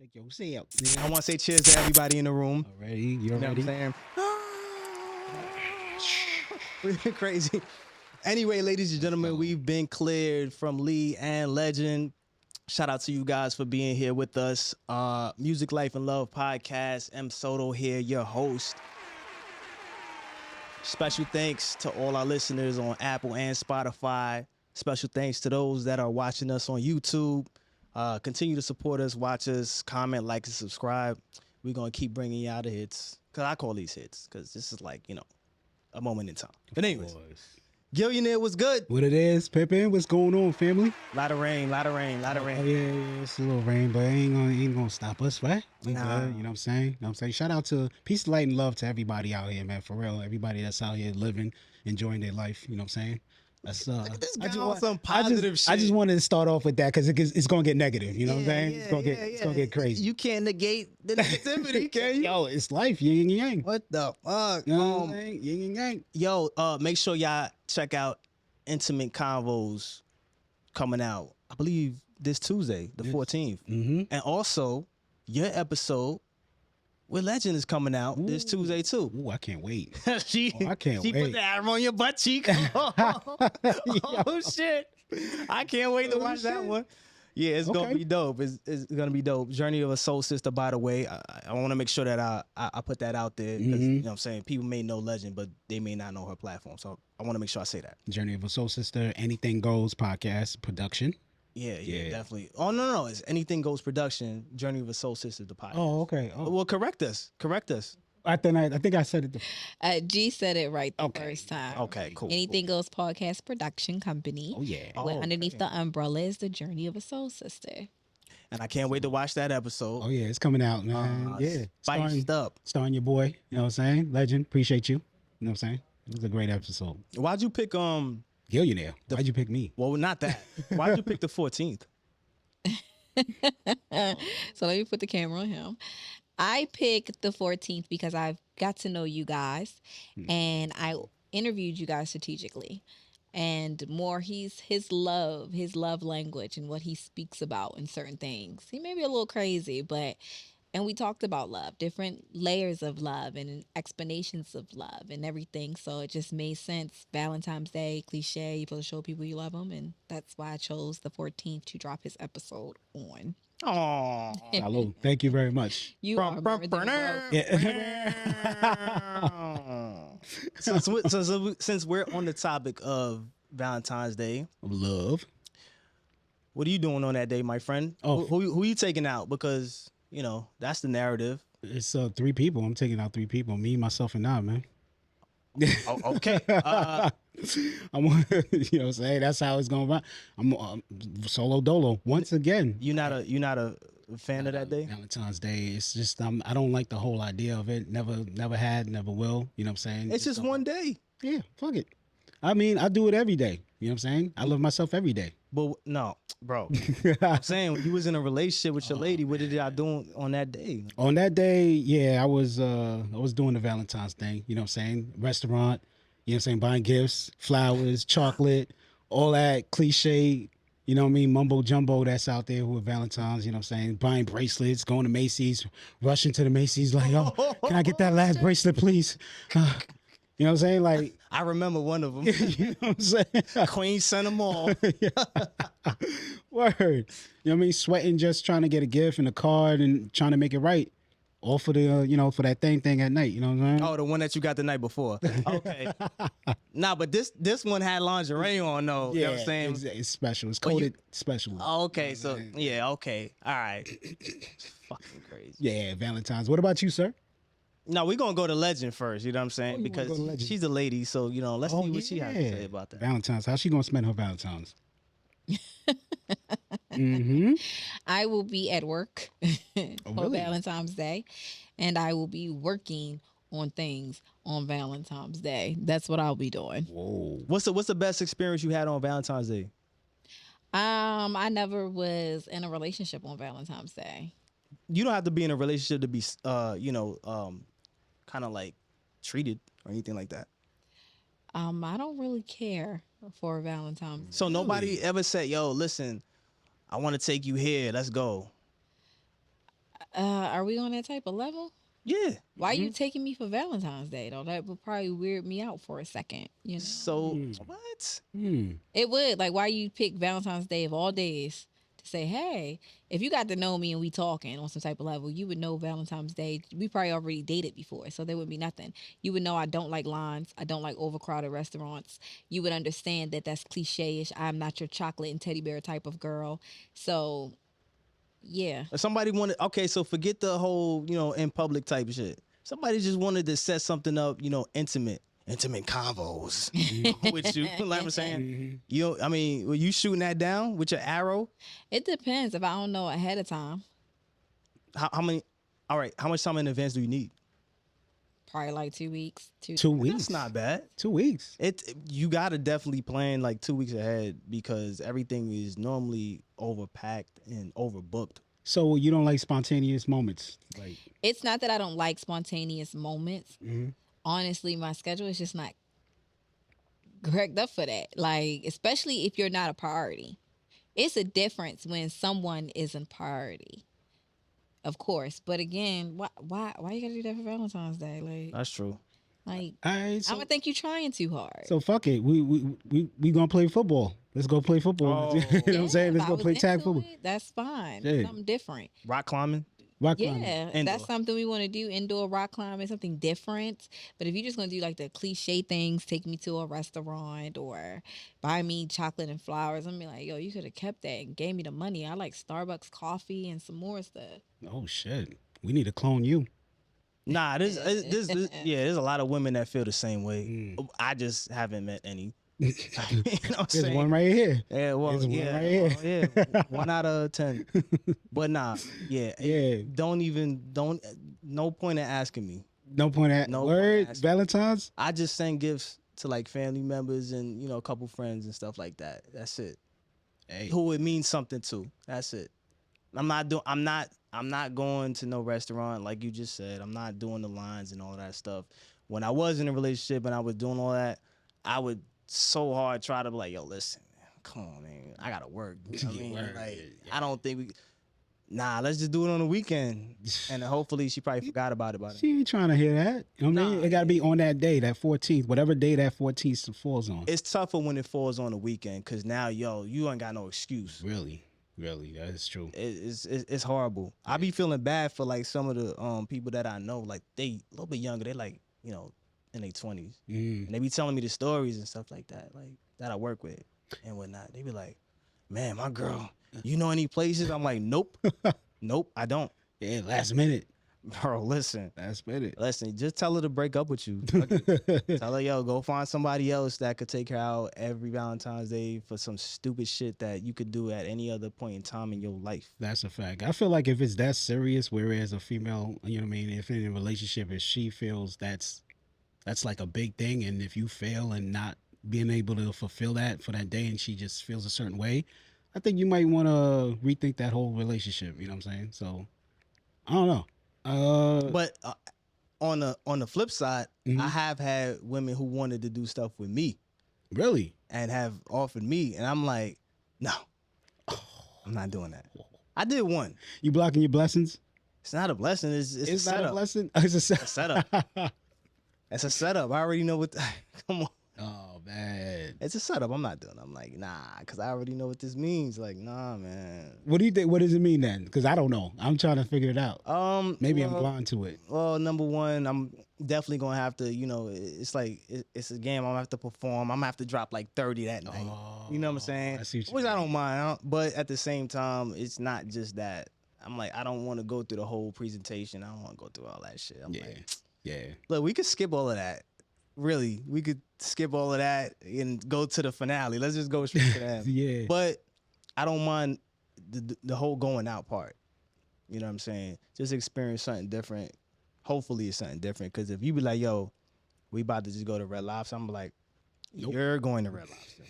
Take your seat. I want to say cheers to everybody in the room. Already, you're You know what ready. I'm saying? We're crazy. Anyway, ladies and gentlemen, we've been cleared from Lee and Legend. Shout out to you guys for being here with us. Music, Life, and Love podcast. M.Soto here, your host. Special thanks to all our listeners on Apple and Spotify. Special thanks to those that are watching us on YouTube. Continue to support us, watch us, comment, like, and subscribe. We're going to keep bringing y'all the hits. Because I call these hits. Because this is like, a moment in time. But anyways, Gillionaire was good. What it is, Pippin? What's going on, family? Lot of rain. Oh, yeah, it's a little rain, but it ain't gonna stop us, right? We Nah. good, you know what I'm saying? Shout out to peace, light, and love to everybody out here, man. For real, everybody that's out here living, enjoying their life. You know what I'm saying? That's This guy on some positive shit. I just wanted to start off with that because it's gonna get negative. You know what I'm saying? It's gonna get crazy. You can't negate the negativity, can you? Yo, it's life, yin and yang. What the fuck? You know what I'm saying? Yin and yang. Yo, make sure y'all check out Intimate Convos coming out, I believe, this Tuesday, the 14th. Mm-hmm. And also, your episode with Legend is coming out this Tuesday, too. Ooh, I can't wait. She I can't put wait. the arrow on your butt cheek. Oh, shit. I can't wait to watch that one. Yeah, it's going to be dope. It's going to be dope. Journey of a Soul Sister, by the way. I want to make sure that I put that out there. 'Cause, you know what I'm saying? People may know Legend, but they may not know her platform. So I want to make sure I say that. Journey of a Soul Sister, Anything Goes podcast production. Yeah, definitely. Oh, no. It's Anything Goes Production, Journey of a Soul Sister, the podcast. Oh, okay. Oh. Well, correct us. I think I said it. G said it right the first time. Okay, cool. Anything Goes podcast production company. Oh, yeah. Underneath the umbrella is the Journey of a Soul Sister. And I can't wait to watch that episode. Oh, yeah. It's coming out, man. Yeah. Spiced up. Starring your boy. You know what I'm saying? Legend. Appreciate you. You know what I'm saying? It was a great episode. Why'd you pick Gillionaire. Why'd you pick me? Well, not that. Why'd you pick the 14th? So let me put the camera on him. I picked the 14th because I've got to know you guys and I interviewed you guys strategically. And more his love language and what he speaks about in certain things. He may be a little crazy, and we talked about love, different layers of love and explanations of love and everything. So it just made sense. Valentine's Day, cliche, you're supposed to show people you love them. And that's why I chose the 14th to drop his episode on. Oh, Salud. Thank you very much. You are more than welcome. Since we're on the topic of Valentine's Day, Love. what are you doing on that day, my friend? Oh. Who you taking out? Because, that's the narrative. It's 3 people. I'm taking out 3 people. Me, myself, and I, man. Oh, okay. I'm, you know what I'm saying? That's how it's going to run. I'm solo dolo once again. You not a fan of that day? Valentine's Day. It's just I don't like the whole idea of it. Never had, never will. You know what I'm saying? It's just one day. Yeah, fuck it. I mean, I do it every day. You know what I'm saying? I love myself every day. But no, bro. I'm saying when you was in a relationship with your lady, what did y'all do on that day? On that day, yeah, I was doing the Valentine's thing, you know what I'm saying? Restaurant, you know what I'm saying, buying gifts, flowers, chocolate, all that cliche, you know what I mean, mumbo jumbo that's out there with Valentine's, you know what I'm saying? Buying bracelets, going to Macy's, rushing to the Macy's like, oh, can I get that last bracelet, please? You know what I'm saying? Like, I remember one of them. you know what I'm saying? Queen sent them all. Word. You know what I mean? Sweating, just trying to get a gift and a card and trying to make it right. All for the, for that thing at night. You know what I'm saying? Oh, the one that you got the night before. Okay. Nah, but this one had lingerie on, though. Yeah, You know what I'm saying? it's special. It's coded special. Oh, okay. So, yeah, okay. All right. It's fucking crazy. Yeah, Valentine's. What about you, sir? No, we're going to go to Legend first. You know what I'm saying? you wanna Because go to Legend? she's a lady. So, let's see what she has to yeah. say about that. Valentine's. How's she going to spend her Valentine's? Mm-hmm. I will be at work for really? Valentine's Day, and I will be working on things on Valentine's Day. That's what I'll be doing. Whoa. What's the best experience you had on Valentine's Day? I never was in a relationship on Valentine's Day. You don't have to be in a relationship to be, kind of like treated or anything like that. I don't really care for Valentine's. So nobody ever said, yo, listen, I want to take you here. Let's go. Are we on that type of level? Yeah. Why you taking me for Valentine's Day though? That would probably weird me out for a second. You know, So what? it would. Like, why you pick Valentine's Day of all days to say, hey, if you got to know me and we talking on some type of level, you would know Valentine's Day. We probably already dated before, so there would be nothing. You would know I don't like lines. I don't like overcrowded restaurants. You would understand that that's cliche-ish. I'm not your chocolate and teddy bear type of girl. So yeah. If somebody wanted, okay, so forget the whole, in public type of shit. Somebody just wanted to set something up, intimate convos with you. Like I'm saying, I mean, were you shooting that down with your arrow? It depends if I don't know ahead of time. How many? All right, how much time in advance do you need? Probably like 2 weeks. 2 weeks. That's not bad. 2 weeks. You gotta definitely plan like 2 weeks ahead because everything is normally overpacked and overbooked. So you don't like spontaneous moments, like? It's not that I don't like spontaneous moments. Honestly, my schedule is just not correct up for that. Like, especially if you're not a priority. It's a difference when someone isn't priority. Of course. But again, why you gotta do that for Valentine's Day? Like, That's true. Like, All right, so, I'm gonna think you trying too hard. so fuck it. We gonna play football. Let's go play football. Oh. You know what I'm saying? if Let's I go was play tag into football. it, that's fine. Yeah. Something different. Rock climbing. Rock climbing. Yeah, Indoor. that's something we want to do. Indoor rock climbing, something different. But if you're just gonna do like the cliche things, take me to a restaurant or buy me chocolate and flowers, I'm be like, yo, you could have kept that and gave me the money. I like Starbucks coffee and some more stuff. Oh shit. We need to clone you. Nah, there's a lot of women that feel the same way. I just haven't met any. You know what I'm There's saying? one right here. Yeah, well, There's one yeah, right here. well, yeah, 1 out of 10. But nah, yeah, Yeah. No point in asking me. No point at No word. point at- Valentine's. I just send gifts to like family members and a couple friends and stuff like that. That's it. Hey. Who it means something to. That's it. I'm not going to no restaurant like you just said. I'm not doing the lines and all that stuff. When I was in a relationship and I was doing all that, I would so hard try to be like, yo, listen, man, come on, man, I gotta work. You know what I mean? Word, Like, yeah. I don't think let's just do it on the weekend. And then hopefully she probably forgot about it. She ain't trying to hear that. You know what I mean? Nah, It got to be on that day, that 14th, whatever day that 14th falls on. It's tougher when it falls on the weekend because now, you ain't got no excuse. Really, that is true. It's horrible. I be feeling bad for like some of the people that I know, like they a little bit younger. They like in their 20s, and they be telling me the stories and stuff like that, like that I work with and whatnot. They be like, "Man, my girl, you know any places?" I'm like, "Nope, nope, I don't." Yeah, last minute. Bro, listen, just tell her to break up with you. Tell her, yo, go find somebody else that could take her out every Valentine's Day for some stupid shit that you could do at any other point in time in your life. That's a fact. I feel like if it's that serious, whereas a female, you know what I mean, if in a relationship, if she feels that's like a big thing, and if you fail and not being able to fulfill that for that day and she just feels a certain way, I think you might want to rethink that whole relationship. You know what I'm saying? So, I don't know. But on the flip side, I have had women who wanted to do stuff with me Really? and have offered me, and I'm like, no, I'm not doing that. I did one. You blocking your blessings? It's not a blessing. It's a Not setup. a blessing? It's a setup. It's a setup. I already know what. Come on. Oh man. It's a setup. I'm not doing it. I'm like, nah, because I already know what this means. Like, nah, man. What do you think? What does it mean then? Because I don't know. I'm trying to figure it out. Maybe I'm blind to it. Well, number one, I'm definitely gonna have to. It's like it's a game. I'm gonna have to perform. I'm gonna have to drop like 30 that night. You know what I'm saying? I see what you Which I mean. don't mind. But at the same time, it's not just that. I'm like, I don't want to go through the whole presentation. I don't want to go through all that shit. I'm like, Yeah. look, we could skip all of that. Really, we could skip all of that and go to the finale. Let's just go straight to that. Yeah. But I don't mind the whole going out part. You know what I'm saying? Just experience something different. Hopefully it's something different. Because if you be like, yo, we about to just go to Red Lobster, I'm like, Nope. you're going to Red Lobster.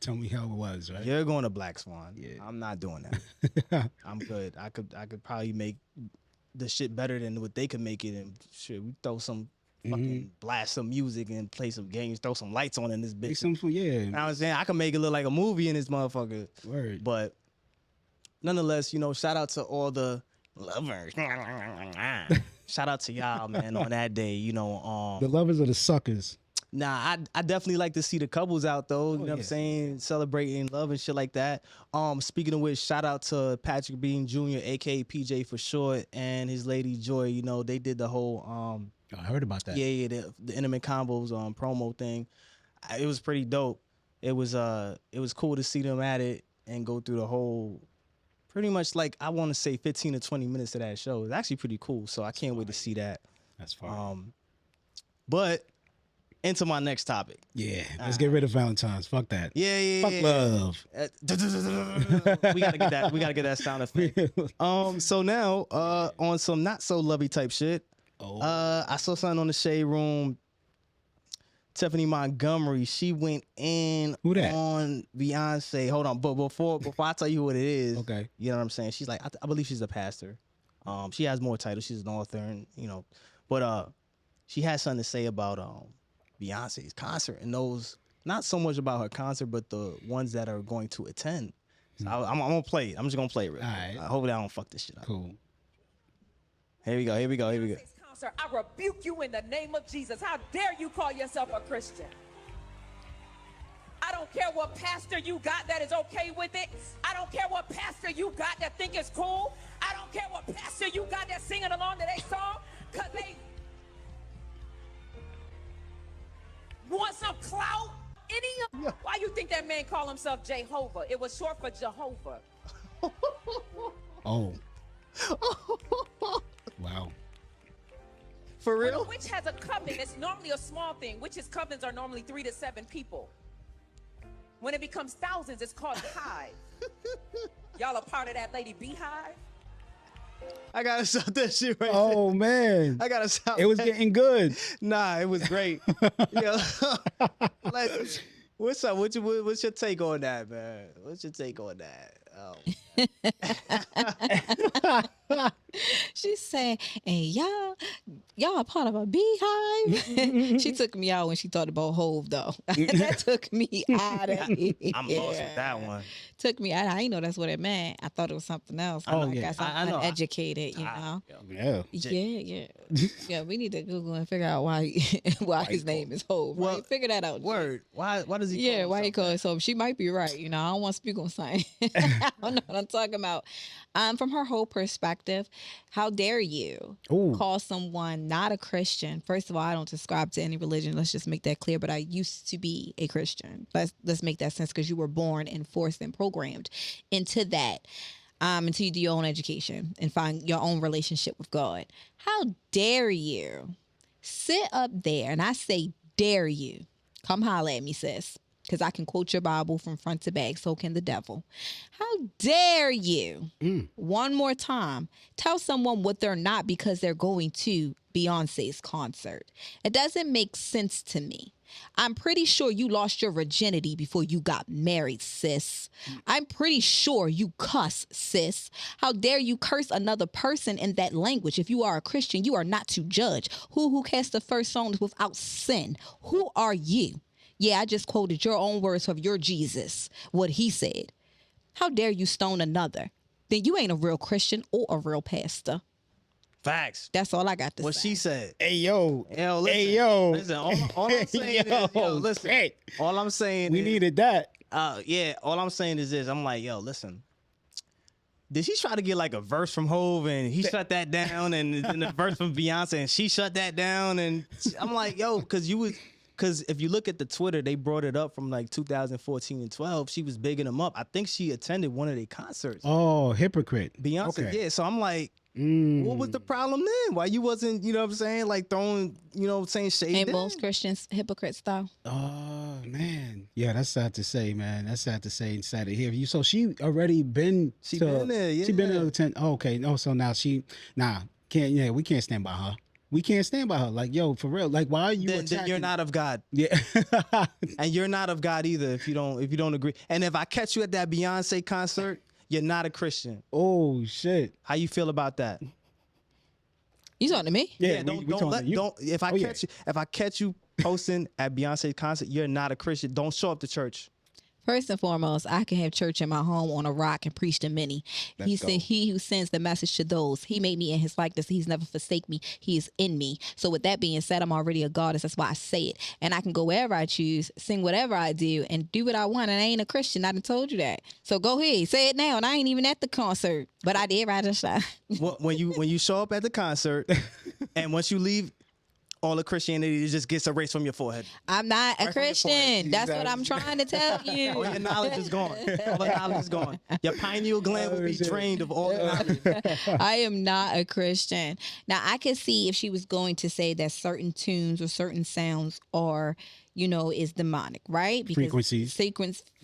Tell me how it was, right? You're going to Black Swan. Yeah. I'm not doing that. I'm good. I could probably make the shit better than what they could make it. And shit, we throw some fucking blast some music and play some games, throw some lights on in this Make bitch. some food, yeah. You know what I'm saying? I can make it look like a movie in this motherfucker. Word. But nonetheless, shout out to all the lovers. Shout out to y'all, man, on that day. You know, The lovers are the suckers. Nah, I definitely like to see the couples out though. You know what I'm yeah. saying? Celebrating love and shit like that. Speaking of which, shout out to Patrick Bean Jr., aka PJ for short, and his lady Joy. You know, they did the whole I heard about that. yeah, the intimate combos promo thing. It was pretty dope. It was cool to see them at it and go through the whole pretty much like I want to say 15 to 20 minutes of that show. It's actually pretty cool. So I can't wait to see that. That's fine. But into my next topic. Yeah, let's get rid of Valentines. Fuck that. Yeah. Fuck love. We gotta get that. We gotta get that sound effect. So now, on some not so lovey type shit. I saw something on the Shade Room. Tiphani Montgomery, she went in Who that? on Beyonce. Hold on, but before I tell you what it is, Okay. you know what I'm saying? She's like, I believe she's a pastor. She has more titles. She's an author, and you know, but she has something to say about Beyonce's concert and those, not so much about her concert, but the ones that are going to attend. So I'm gonna play it. I'm just gonna play it real quick. All right. Hopefully I don't fuck this shit up. Cool. Here we go. Concert, I rebuke you in the name of Jesus. How dare you call yourself a Christian? I don't care what pastor you got that is okay with it. I don't care what pastor you got that think it's cool. I don't care what pastor you got that's singing along to their song because they want some clout. Why you think that man called himself Jehovah? It was short for Jehovah. Oh. Wow. For When a real? witch has a coven, it's normally a small thing. Witches' covens are normally 3 to 7 people. When it becomes thousands, it's called hive. Y'all are part of that lady beehive? I gotta stop that shit right there. Oh man. I gotta stop. It was that. getting good. Nah, it was great. Yeah. Like, what's up? What's your take on that, man? What's your take on that? She said, and y'all are part of a beehive. She took me out when she thought about Hove, though. That took me out of it. I'm lost with that one. Took me out. I didn't know that's what it meant. I thought it was something else. I guess I'm I know. uneducated, you know. Yeah. Yeah. Yeah, we need to Google and figure out why his name is Hove. Well, Right? Figure that out. Word. Why does he? Yeah, call why he himself call it so? She might be right. You know, I don't want to speak on something. I don't know what I'm talking about. From her whole perspective, how dare you call someone not a Christian? First of all, I don't subscribe to any religion. Let's just make that clear. But I used to be a Christian. Let's make that sense because you were born and forced and programmed into that. Until you do your own education and find your own relationship with God. How dare you sit up there, and I say dare you, come holler at me, sis, because I can quote your Bible from front to back, so can the devil. How dare you, one more time, tell someone what they're not because they're going to Beyonce's concert? It doesn't make sense to me. I'm pretty sure you lost your virginity before you got married, sis. I'm pretty sure you cuss, sis. How dare you curse another person in that language? If you are a Christian, you are not to judge. Who cast the first songs without sin? Who are you? Yeah, I just quoted your own words of your Jesus, what he said. How dare you stone another? Then you ain't a real Christian or a real pastor. Facts. That's all I got to What say. she said. Hey yo. Listen, Hey yo. Listen, all I'm saying is, listen. Shit. All I'm saying We is, needed that. yeah, all I'm saying is this. I'm like, yo, listen. Did she try to get like a verse from Hove and he shut that down, and then a verse from Beyonce and she shut that down? And I'm like, yo, because if you look at the Twitter, they brought it up from like 2014 and 12. She was bigging them up. I think she attended one of their concerts. Oh, hypocrite. Beyonce, Okay. yeah. So I'm like, what was the problem then? Why you wasn't, you know what I'm saying, like throwing, you know, saying shade? Ain't then? most Christians hypocrites though? Oh man. Yeah, that's sad to say, man. That's sad to say and sad to hear. You so she already been She been there, yeah. She been there 10. Oh, okay. No, so now we can't stand by her. We can't stand by her. Like, yo, for real. Like, why are you Then attacking? you're not of God. Yeah. And you're not of God either if you don't agree. And if I catch you at that Beyonce concert, you're not a Christian. Oh shit. How you feel about that? You talking to me? Yeah, don't talking let to you. don't if I Oh, yeah. catch you if I catch you posting at Beyonce's concert, you're not a Christian. Don't show up to church. First and foremost, I can have church in my home on a rock and preach to many. He said, he who sends the message to those, he made me in his likeness. He's never forsake me. He is in me. So with that being said, I'm already a goddess. That's why I say it. And I can go wherever I choose, sing whatever I do, and do what I want. And I ain't a Christian. I done told you that. So go ahead, say it now. And I ain't even at the concert, but I did ride a shot. When you show up at the concert, and once you leave, all the Christianity just gets erased from your forehead. I'm not a Christian. That's what I'm trying to tell you. All your knowledge is gone. All the knowledge is gone. Your pineal gland will be drained of all the knowledge. I am not a Christian. Now, I could see if she was going to say that certain tunes or certain sounds are, is demonic, right? Because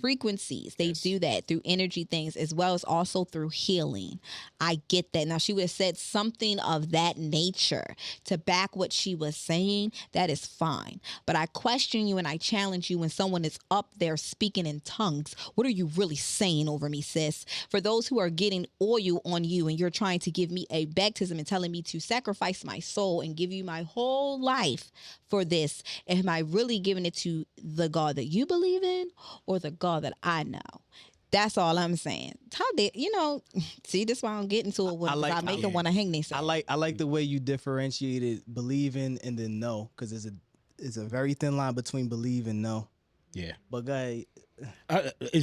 frequencies. They do that through energy things as well as also through healing. I get that. Now, she would have said something of that nature to back what she was saying. That is fine. But I question you and I challenge you when someone is up there speaking in tongues. What are you really saying over me, sis? For those who are getting oil on you and you're trying to give me a baptism and telling me to sacrifice my soul and give you my whole life for this, am I really giving it to the God that you believe in or the God that I know? That's all I'm saying. How did see, this is why I don't get into it with I make them want to hang themselves. I like the way you differentiated believing and then know, because it's a very thin line between believe and know. Yeah. But guy,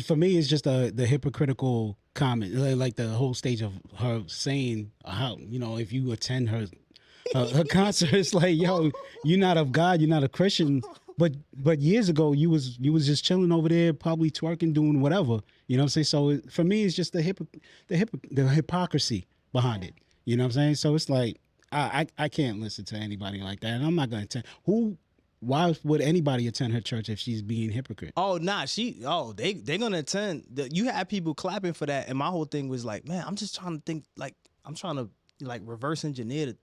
for me, it's just the hypocritical comment, like the whole stage of her saying how, if you attend her concert, it's like, yo, you're not of God, you're not a Christian. But years ago, you was just chilling over there, probably twerking, doing whatever. You know what I'm saying? So for me, it's just the hypocrisy behind it. You know what I'm saying? So it's like I can't listen to anybody like that, and I'm not going to attend. Why would anybody attend her church if she's being hypocrite? Oh, nah, they're gonna attend. You had people clapping for that, and my whole thing was like, man, I'm just trying to think, like, I'm trying to like reverse engineer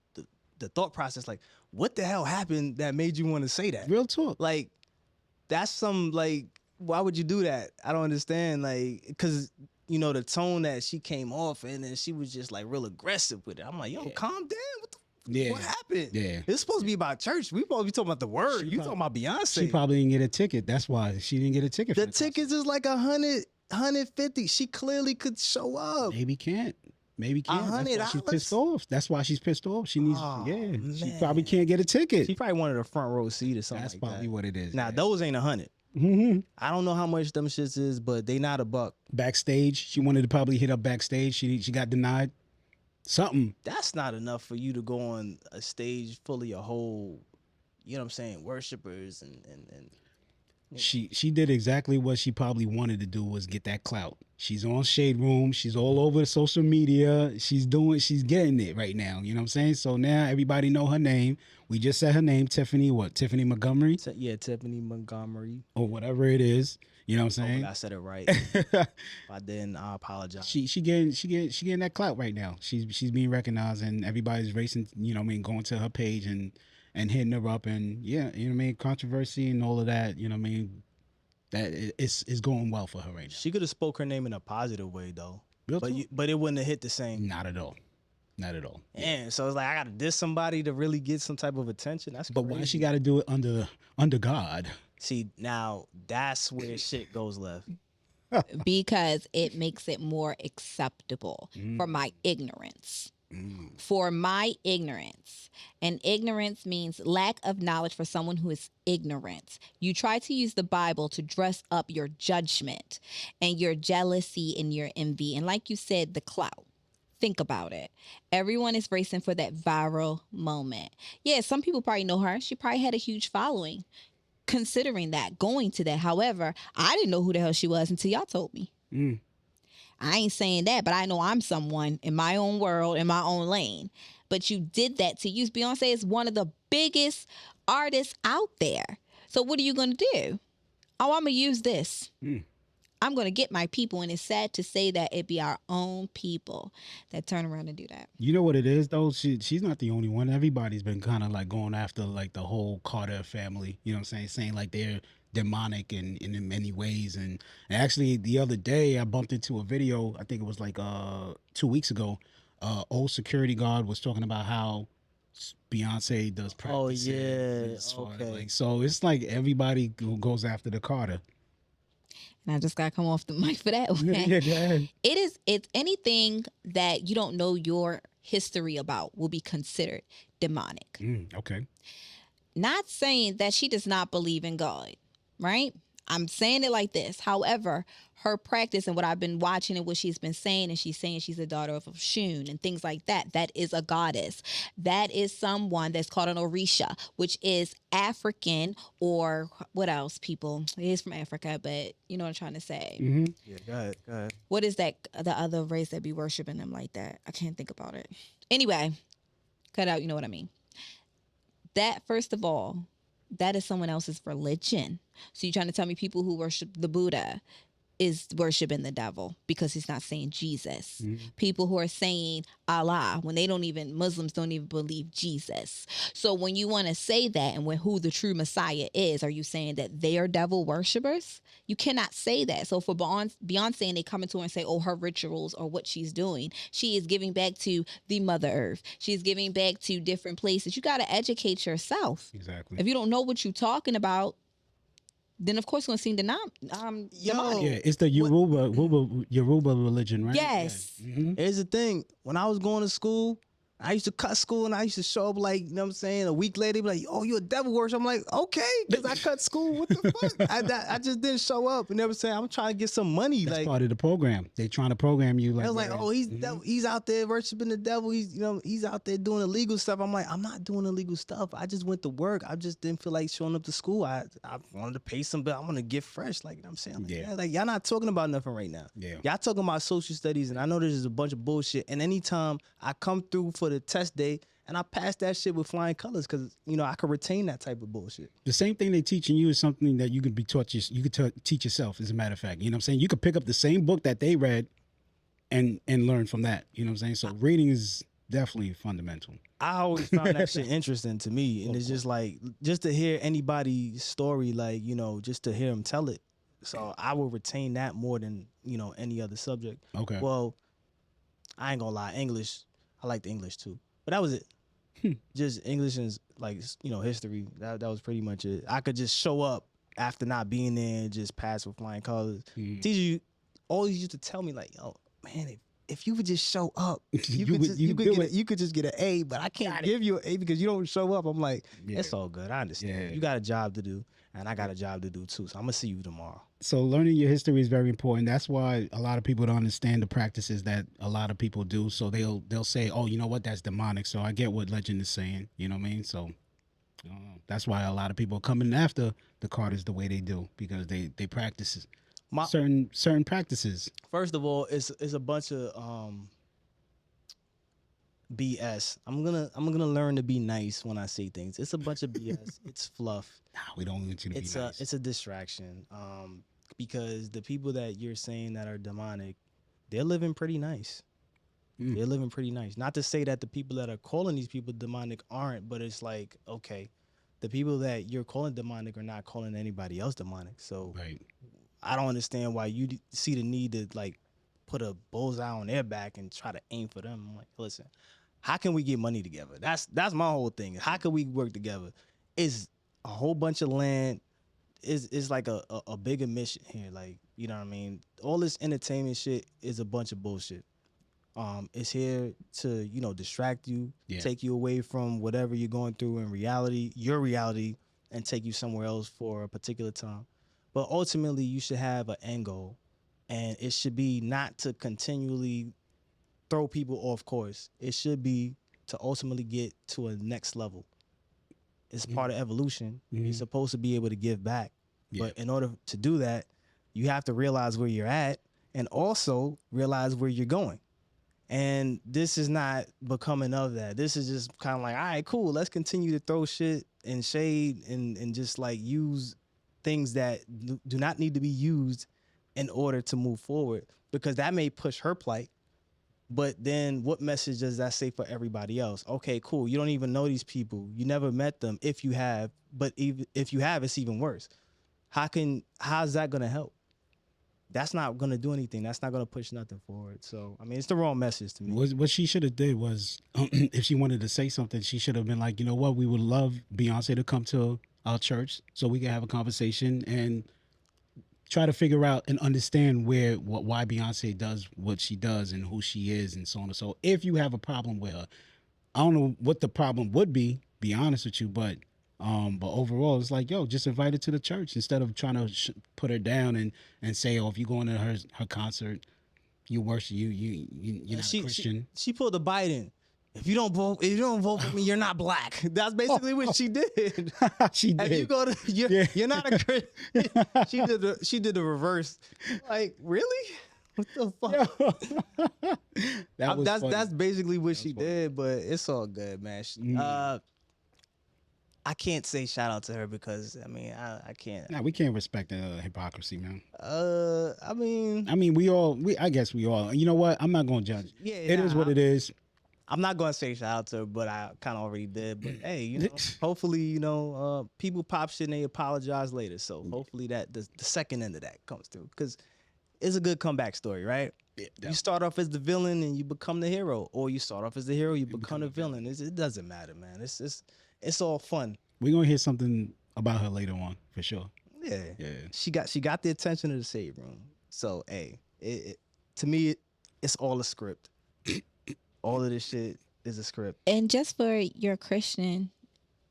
the thought process, like, what the hell happened that made you want to say that? Real talk. Like, that's some, like, why would you do that? I don't understand, like, because, the tone that she came off and then she was just, like, real aggressive with it. I'm like, yo, calm down. What happened? Yeah. It's supposed to be about church. We supposed to be talking about the word. You talking about Beyonce. She probably didn't get a ticket. That's why she didn't get a ticket. The tickets is like 100, 150. She clearly could show up. Maybe can't. That's why she's pissed off. That's why she's pissed off. She needs, she probably can't get a ticket. She probably wanted a front row seat or something. That's probably what it is. Now, those ain't 100. Mm-hmm. I don't know how much them shits is, but they not a buck. Backstage, she wanted to probably hit up backstage. She got denied. Something. That's not enough for you to go on a stage full of your whole, worshipers and She did exactly what she probably wanted to do, was get that clout. She's on Shade Room. She's all over social media. She's getting it right now. You know what I'm saying? So now everybody know her name. We just said her name, Tiphani Montgomery? Yeah, Tiphani Montgomery. Or whatever it is. You know what I'm saying? I said it right. If I didn't, I apologize. She getting that clout right now. She's being recognized, and everybody's racing, going to her page and hitting her up, and controversy and all of that, that it's going well for her right now. She could have spoke her name in a positive way though. Really? But it wouldn't have hit the same. Not at all. Yeah, so it's like I gotta diss somebody to really get some type of attention. That's but crazy. Why she gotta do it under God? See, now that's where shit goes left. Because it makes it more acceptable for my ignorance. For my ignorance. And ignorance means lack of knowledge for someone who is ignorant. You try to use the Bible to dress up your judgment and your jealousy and your envy. And like you said, the clout. Think about it. Everyone is racing for that viral moment. Yeah, some people probably know her. She probably had a huge following. Considering that, going to that. However, I didn't know who the hell she was until y'all told me. I ain't saying that, but I know I'm someone in my own world, in my own lane. But you did that to use. Beyonce is one of the biggest artists out there. So what are you going to do? Oh, I'm going to use this. I'm going to get my people. And it's sad to say that it be our own people that turn around and do that. You know what it is, though? She's not the only one. Everybody's been kind of like going after like the whole Carter family. You know what I'm saying? Saying like they're demonic in many ways. And actually the other day I bumped into a video, I think it was like 2 weeks ago. Old security guard was talking about how Beyonce does practices. Oh yeah. Okay. So it's like everybody goes after the Carter. And I just got to come off the mic for that one. Yeah, go ahead. It's anything that you don't know your history about will be considered demonic. Okay. Not saying that she does not believe in God, right? I'm saying it like this. However, her practice and what I've been watching and what she's been saying, and she's saying she's a daughter of Shun and things like that. That is a goddess. That is someone that's called an Orisha, which is African, or what else, people? It is from Africa, but you know what I'm trying to say. Mm-hmm. Yeah, go ahead. What is that, the other race that be worshiping them like that? I can't think about it. Anyway, cut out, you know what I mean. That, first of all, that is someone else's religion. So you're trying to tell me people who worship the Buddha is worshiping the devil because he's not saying Jesus. Mm-hmm. People who are saying Allah when they don't even, Muslims don't even believe Jesus. So when you want to say that and when who the true Messiah is, are you saying that they are devil worshipers? You cannot say that. So for Beyonce, and they come into her and say, oh, her rituals or what she's doing, she is giving back to the Mother Earth. She's giving back to different places. You got to educate yourself. Exactly. If you don't know what you're talking about, then of course you're gonna seem demonic. Yeah, it's the Yoruba religion, right? Yes. Yeah. Mm-hmm. Here's the thing. When I was going to school, I used to cut school and I used to show up like, you know what I'm saying? A week later, be like, oh, you a devil worshiper. I'm like, okay, because I cut school. What the fuck? I just didn't show up and never say, I'm trying to get some money. That's like part of the program. They trying to program you. Like, I was like, oh, he's out there worshiping the devil. He's out there doing illegal stuff. I'm like, I'm not doing illegal stuff. I just went to work. I just didn't feel like showing up to school. I wanted to pay some bill. I want to get fresh. Like, you know what I'm saying? Like, Yeah. like, y'all not talking about nothing right now. Yeah. Y'all talking about social studies, and I know this is a bunch of bullshit. And anytime I come through for the test day, and I pass that shit with flying colors because, I could retain that type of bullshit. The same thing they teaching you is something that you could be taught. You could teach yourself. As a matter of fact, you know what I'm saying. You could pick up the same book that they read, and learn from that. You know what I'm saying. So reading is definitely fundamental. I always found that shit interesting to me, and it's just like just to hear anybody's story, like just to hear them tell it. So I will retain that more than any other subject. Okay. Well, I ain't gonna lie, English. I like the English too, but that was it. Just English and like history. That was pretty much it. I could just show up after not being there and just pass with flying colors. Teacher, you always used to tell me like, yo, man, if you would just show up, you could just get an A, but I can't give you an A because you don't show up. I'm like, it's all good. I understand. Yeah. You got a job to do, and I got a job to do too. So I'm gonna see you tomorrow. So learning your history is very important. That's why a lot of people don't understand the practices that a lot of people do. So they'll say, oh, you know what, that's demonic. So I get what Legend is saying. You know what I mean? So that's why a lot of people are coming after the Carters the way they do, because they practice certain practices. First of all, it's a bunch of BS. I'm gonna learn to be nice when I say things. It's a bunch of BS. It's fluff. Nah, we don't want you to be nice. It's a distraction. Because the people that you're saying that are demonic, they're living pretty nice. They're living pretty nice. Not to say that the people that are calling these people demonic aren't, but it's like, okay, the people that you're calling demonic are not calling anybody else demonic. So Right. I don't understand why you see the need to like put a bullseye on their back and try to aim for them. I'm like, listen, how can we get money together? That's my whole thing. How can we work together? It's a whole bunch of land. Is like a bigger mission here. Like, you know what I mean? All this entertainment shit is a bunch of bullshit. It's here to, distract you, take you away from whatever you're going through in reality, your reality, and take you somewhere else for a particular time. But ultimately, you should have an end goal, and it should be not to continually throw people off course. It should be to ultimately get to a next level. It's part of evolution. You're supposed to be able to give back. Yeah. But in order to do that, you have to realize where you're at and also realize where you're going. And this is not becoming of that. This is just kind of like, all right, cool. Let's continue to throw shit and shade and just like use things that do not need to be used in order to move forward, because that may push her plight. But then what message does that say for everybody else? Okay, cool. You don't even know these people. You never met them if you have, but even if you have, it's even worse. How's that going to help? That's not going to do anything. That's not going to push nothing forward. So, I mean, it's the wrong message to me. What she should have did was, if she wanted to say something, she should have been like, you know what, we would love Beyonce to come to our church so we can have a conversation and try to figure out and understand why Beyonce does what she does and who she is and so on and so. If you have a problem with her, I don't know what the problem would be honest with you, but overall, it's like, yo, just invite her to the church instead of trying to put her down and say, oh, if you go into her concert, you worship you're not a Christian. She pulled a Biden. If you don't vote for me, you're not black. That's basically what she did. She did. If you go to, you're not a Christian. She did the reverse. Like, really? What the fuck? That's basically what she did, but it's all good, man. I can't say shout out to her because I can't. Nah, we can't respect the hypocrisy, man. I mean, I guess we all. You know what? I'm not gonna judge. Yeah, it is what it is. I'm not gonna say shout out to her, but I kind of already did. But hey, hopefully, people pop shit and they apologize later. So hopefully that the second end of that comes through because it's a good comeback story, right? Yeah, you start off as the villain and you become the hero, or you start off as the hero, you become the villain. It doesn't matter, man. It's all fun. We're gonna hear something about her later on for sure. Yeah. She got the attention of the Shade Room. So hey, to me, it's all a script. All of this shit is a script. And just for your Christian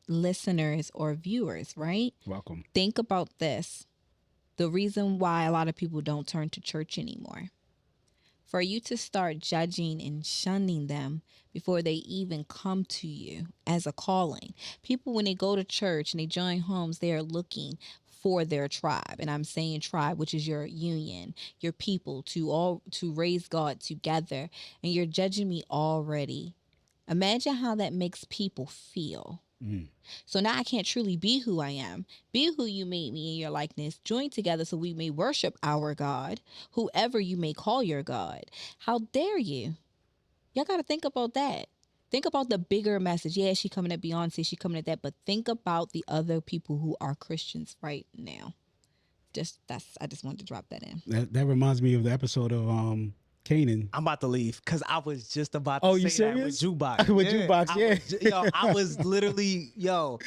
listeners or viewers, right? Welcome. Think about this. The reason why a lot of people don't turn to church anymore. For you to start judging and shunning them before they even come to you as a calling. People, when they go to church and they join homes, they are looking for their tribe. And I'm saying tribe, which is your union, your people to raise God together. And you're judging me already. Imagine how that makes people feel. So now I can't truly be who I am. Be who you made me in your likeness. Join together so we may worship our God, whoever you may call your God. How dare you? Y'all got to think about that. Think about the bigger message. Yeah, she coming at Beyonce, she coming at that, but think about the other people who are Christians right now. I just wanted to drop that in. That reminds me of the episode of Kanan. I'm about to leave because I was just about to say serious? that with Jukebox. With Jukebox, yeah. I was literally, you're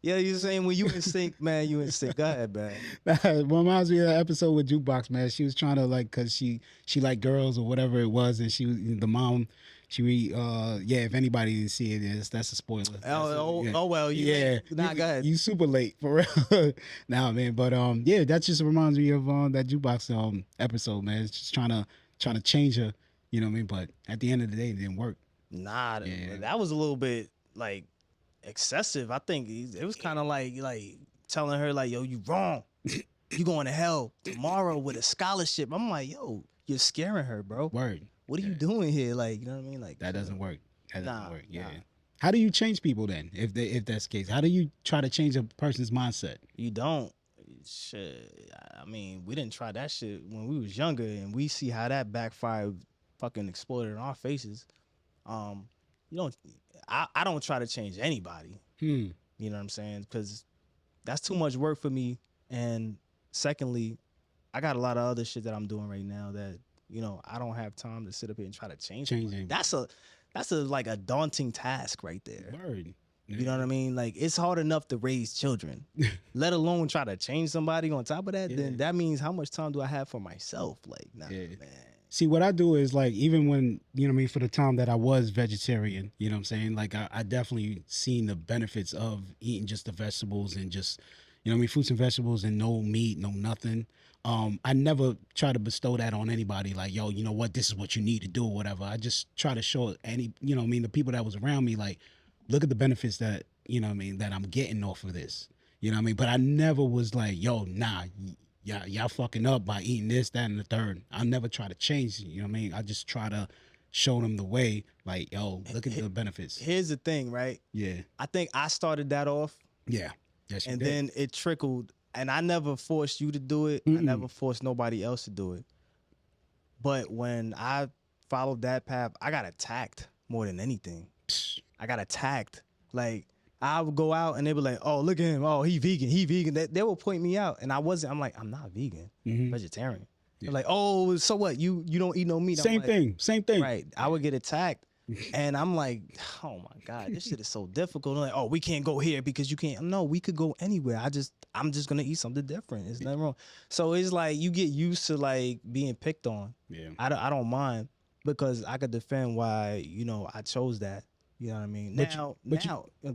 saying when you in sync, man, you in sync. Go ahead, man. That reminds me of the episode with Jukebox, man. She was trying to because she liked girls or whatever it was, and the mom. If anybody didn't see it, that's a spoiler. Well, go ahead. You super late for real. Nah, man, but that just reminds me of that Jukebox episode, man. It's just trying to change her, you know what I mean? But at the end of the day, it didn't work. Nah, that was a little bit excessive. I think it was kind of like telling her yo, you wrong. You going to hell tomorrow with a scholarship. I'm like, yo, you're scaring her, bro. Word. What are you doing here? You know what I mean? That doesn't work. That doesn't work. Yeah. Nah. How do you change people then? If that's the case, how do you try to change a person's mindset? You don't. Shit. I mean, we didn't try that shit when we was younger, and we see how that backfired, fucking exploded in our faces. I don't try to change anybody. You know what I'm saying? Because that's too much work for me. And secondly, I got a lot of other shit that I'm doing right now that I don't have time to sit up here and try to change. That's a daunting task right there. Word. You know what I mean? It's hard enough to raise children, let alone try to change somebody on top of that. Then that means how much time do I have for myself? Man. See, what I do is even when, for the time that I was vegetarian, you know what I'm saying? I definitely seen the benefits of eating just the vegetables and just, fruits and vegetables and no meat, no nothing. I never try to bestow that on anybody. Yo, you know what? This is what you need to do or whatever. I just try to show the people that was around me, look at the benefits that, that I'm getting off of this. You know what I mean? But I never was yo, nah, y'all fucking up by eating this, that, and the third. I never try to change, you know what I mean? I just try to show them the way, yo, look at the benefits. Here's the thing, right? Yeah. I think I started that off. Yeah. Yes, you and did. Then it trickled. And I never forced you to do it. I never forced nobody else to do it. But when I followed that path, I got attacked more than anything. I got attacked. I would go out and they were like, oh, look at him. Oh, he vegan. They would point me out. And I'm like, I'm not vegan. I'm vegetarian. Yeah. They're like, oh, so what? You don't eat no meat. Same thing. Right. I would get attacked. And I'm like, oh my God, this shit is so difficult. I'm like, oh, we can't go here because you can't. No, we could go anywhere. I'm just gonna eat something different. There's nothing wrong. So it's like you get used to like being picked on. Yeah. I don't mind because I could defend why, I chose that. You know what I mean? Go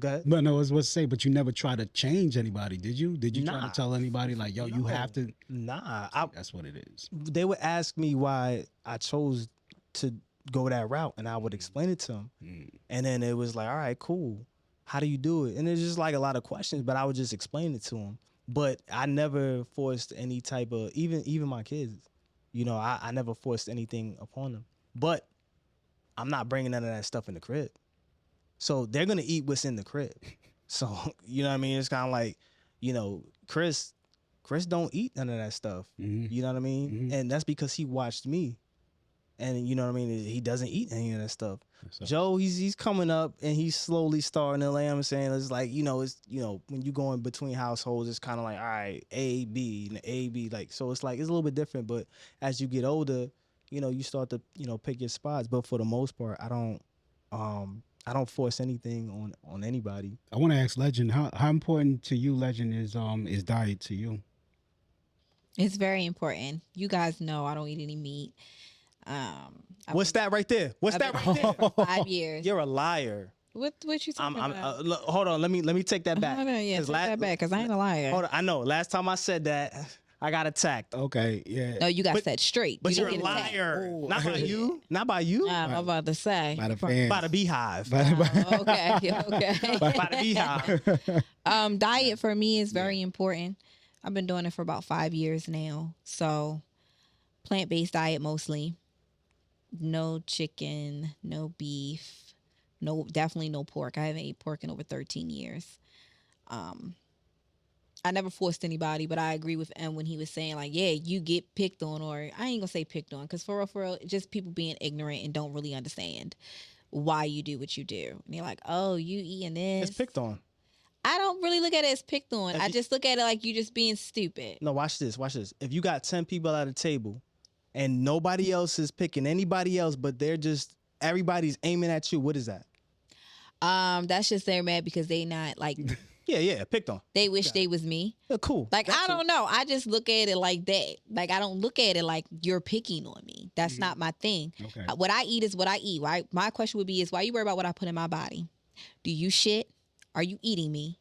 ahead. But no, I was supposed to say, but you never try to change anybody, did you? Did you try Nah. to tell anybody like, yo, you have to? Nah. That's what it is. They would ask me why I chose to go that route, and I would explain it to them. And then it was like, all right, cool. How do you do it? And it's just like a lot of questions, but I would just explain it to them. But I never forced any type of, even my kids, I never forced anything upon them. But I'm not bringing none of that stuff in the crib. So they're going to eat what's in the crib. So, you know what I mean? It's kind of like, Chris don't eat none of that stuff. You know what I mean? And that's because he watched me. And you know what I mean? He doesn't eat any of that stuff. Joe, he's coming up and he's slowly starting to lay. I'm saying it's like, when you go in between households, it's kind of like, all right, A, B, and A, B. Like, so it's like, it's a little bit different. But as you get older, you start to, pick your spots. But for the most part, I don't force anything on anybody. I want to ask Legend, how important to you, Legend, is diet to you? It's very important. You guys know I don't eat any meat. What's that right there? What's that right there? For 5 years. You're a liar. What you talking about? Look, hold on. Let me take that back. Hold on, yeah, take that back, because I ain't a liar. Hold on. I know. Last time I said that, I got attacked. Okay, yeah. No, you got set straight. But you're a didn't get attacked. liar. Not by you. Not by you. I'm about to say. By the fans. By the beehive. Okay, okay. By the beehive. Diet for me is very important. I've been doing it for about 5 years now. So, plant-based diet mostly. No chicken, no beef, definitely no pork. I haven't ate pork in over 13 years. I never forced anybody, but I agree with M when he was saying like, yeah, you get picked on, or I ain't gonna say picked on, because for real, just people being ignorant and don't really understand why you do what you do. And you're like, oh, you eating this? It's picked on. I don't really look at it as picked on. I just look at it like you just being stupid. No, watch this. If you got 10 people at a table and nobody else is picking anybody else, but everybody's aiming at you, what is that? That's just they're mad because they not like yeah, picked on. They wish they was me. Yeah, cool. Like, I don't know. I just look at it like that. Like, I don't look at it like you're picking on me. That's not my thing. Okay. What I eat is what I eat. Right? My question would be why you worry about what I put in my body? Do you shit? Are you eating me?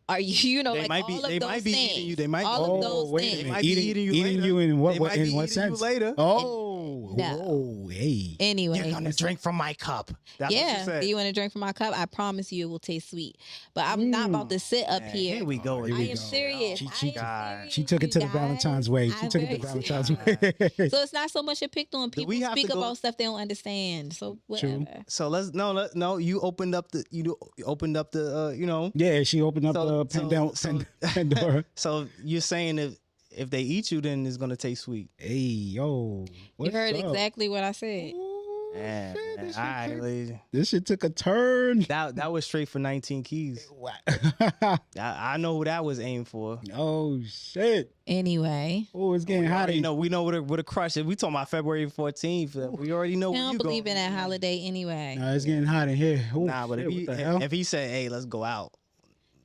Are you, they like might all be, of they those might be things. eating you. They might. All of those things. They might be eating you in what They might be what eating you sense? later. Oh, No. whoa, hey. Anyway, You're gonna drink from my cup. That's what you yeah, said. do you want to drink from my cup? I promise you it will taste sweet. But I'm not about to sit up here. Here we go. Here I we am go. serious. She took it to the Valentine's way. She took it to the Valentine's way. So it's not so much a picked on. People we have speak to go- about stuff they don't understand. So whatever. True. So no. You opened up the Yeah, she opened up So- Pandora. So you're saying if they eat you, then it's gonna taste sweet. Hey, yo. You what's heard up? exactly what I said. Ooh, Yeah, shit, man. this All shit right, took- lady. This shit took a turn. That was straight for 19 keys. I know who that was aimed for. Oh shit. Anyway, Oh, it's getting hot. We know what a crush is. We talking about February 14th. We already know I where don't you believe going. in that holiday anyway. Nah, it's getting hot in here. Oh, Nah, but shit, what the hell? if he said, "Hey, let's go out,"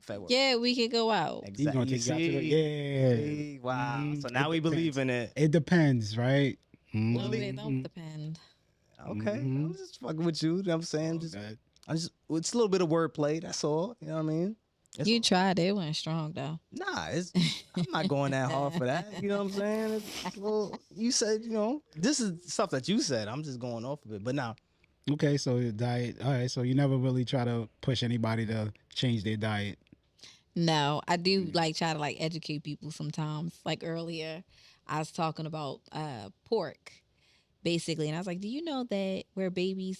February. Yeah, we could go out. He's gonna You take you out to the, see? yeah. Wow. So now we believe in it. It depends, right? No, they don't depend. Okay. I'm just fucking with you. You know what I'm saying? Okay. It's a little bit of wordplay. That's all. You know what I mean? It's You tried it. It wasn't strong though. Nah, I'm not going that hard for that. You know what I'm saying? You said, this is stuff that you said. I'm just going off of it. But now, Okay, so your diet. All right, so you never really try to push anybody to change their diet. No, I do try to educate people sometimes. Like earlier, I was talking about pork, basically, and I was like, "Do you know that where babies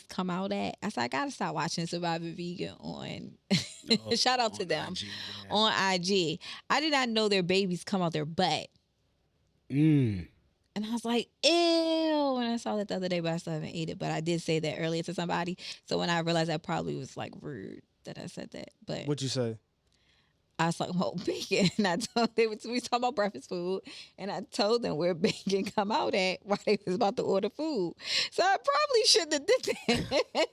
come out at?" I said, "I gotta stop watching Survivor Vegan on." Shout out to them IG, yeah. on IG. I did not know their babies come out their butt, Mm. and I was like, "Ew!" When I saw that the other day, but I still haven't ate it. But I did say that earlier to somebody, so when I realized that probably was rude that I said that, but what you say? I was like, well, bacon. And I told we was talking about breakfast food, and I told them where bacon come out at while they was about to order food. So I probably shouldn't have did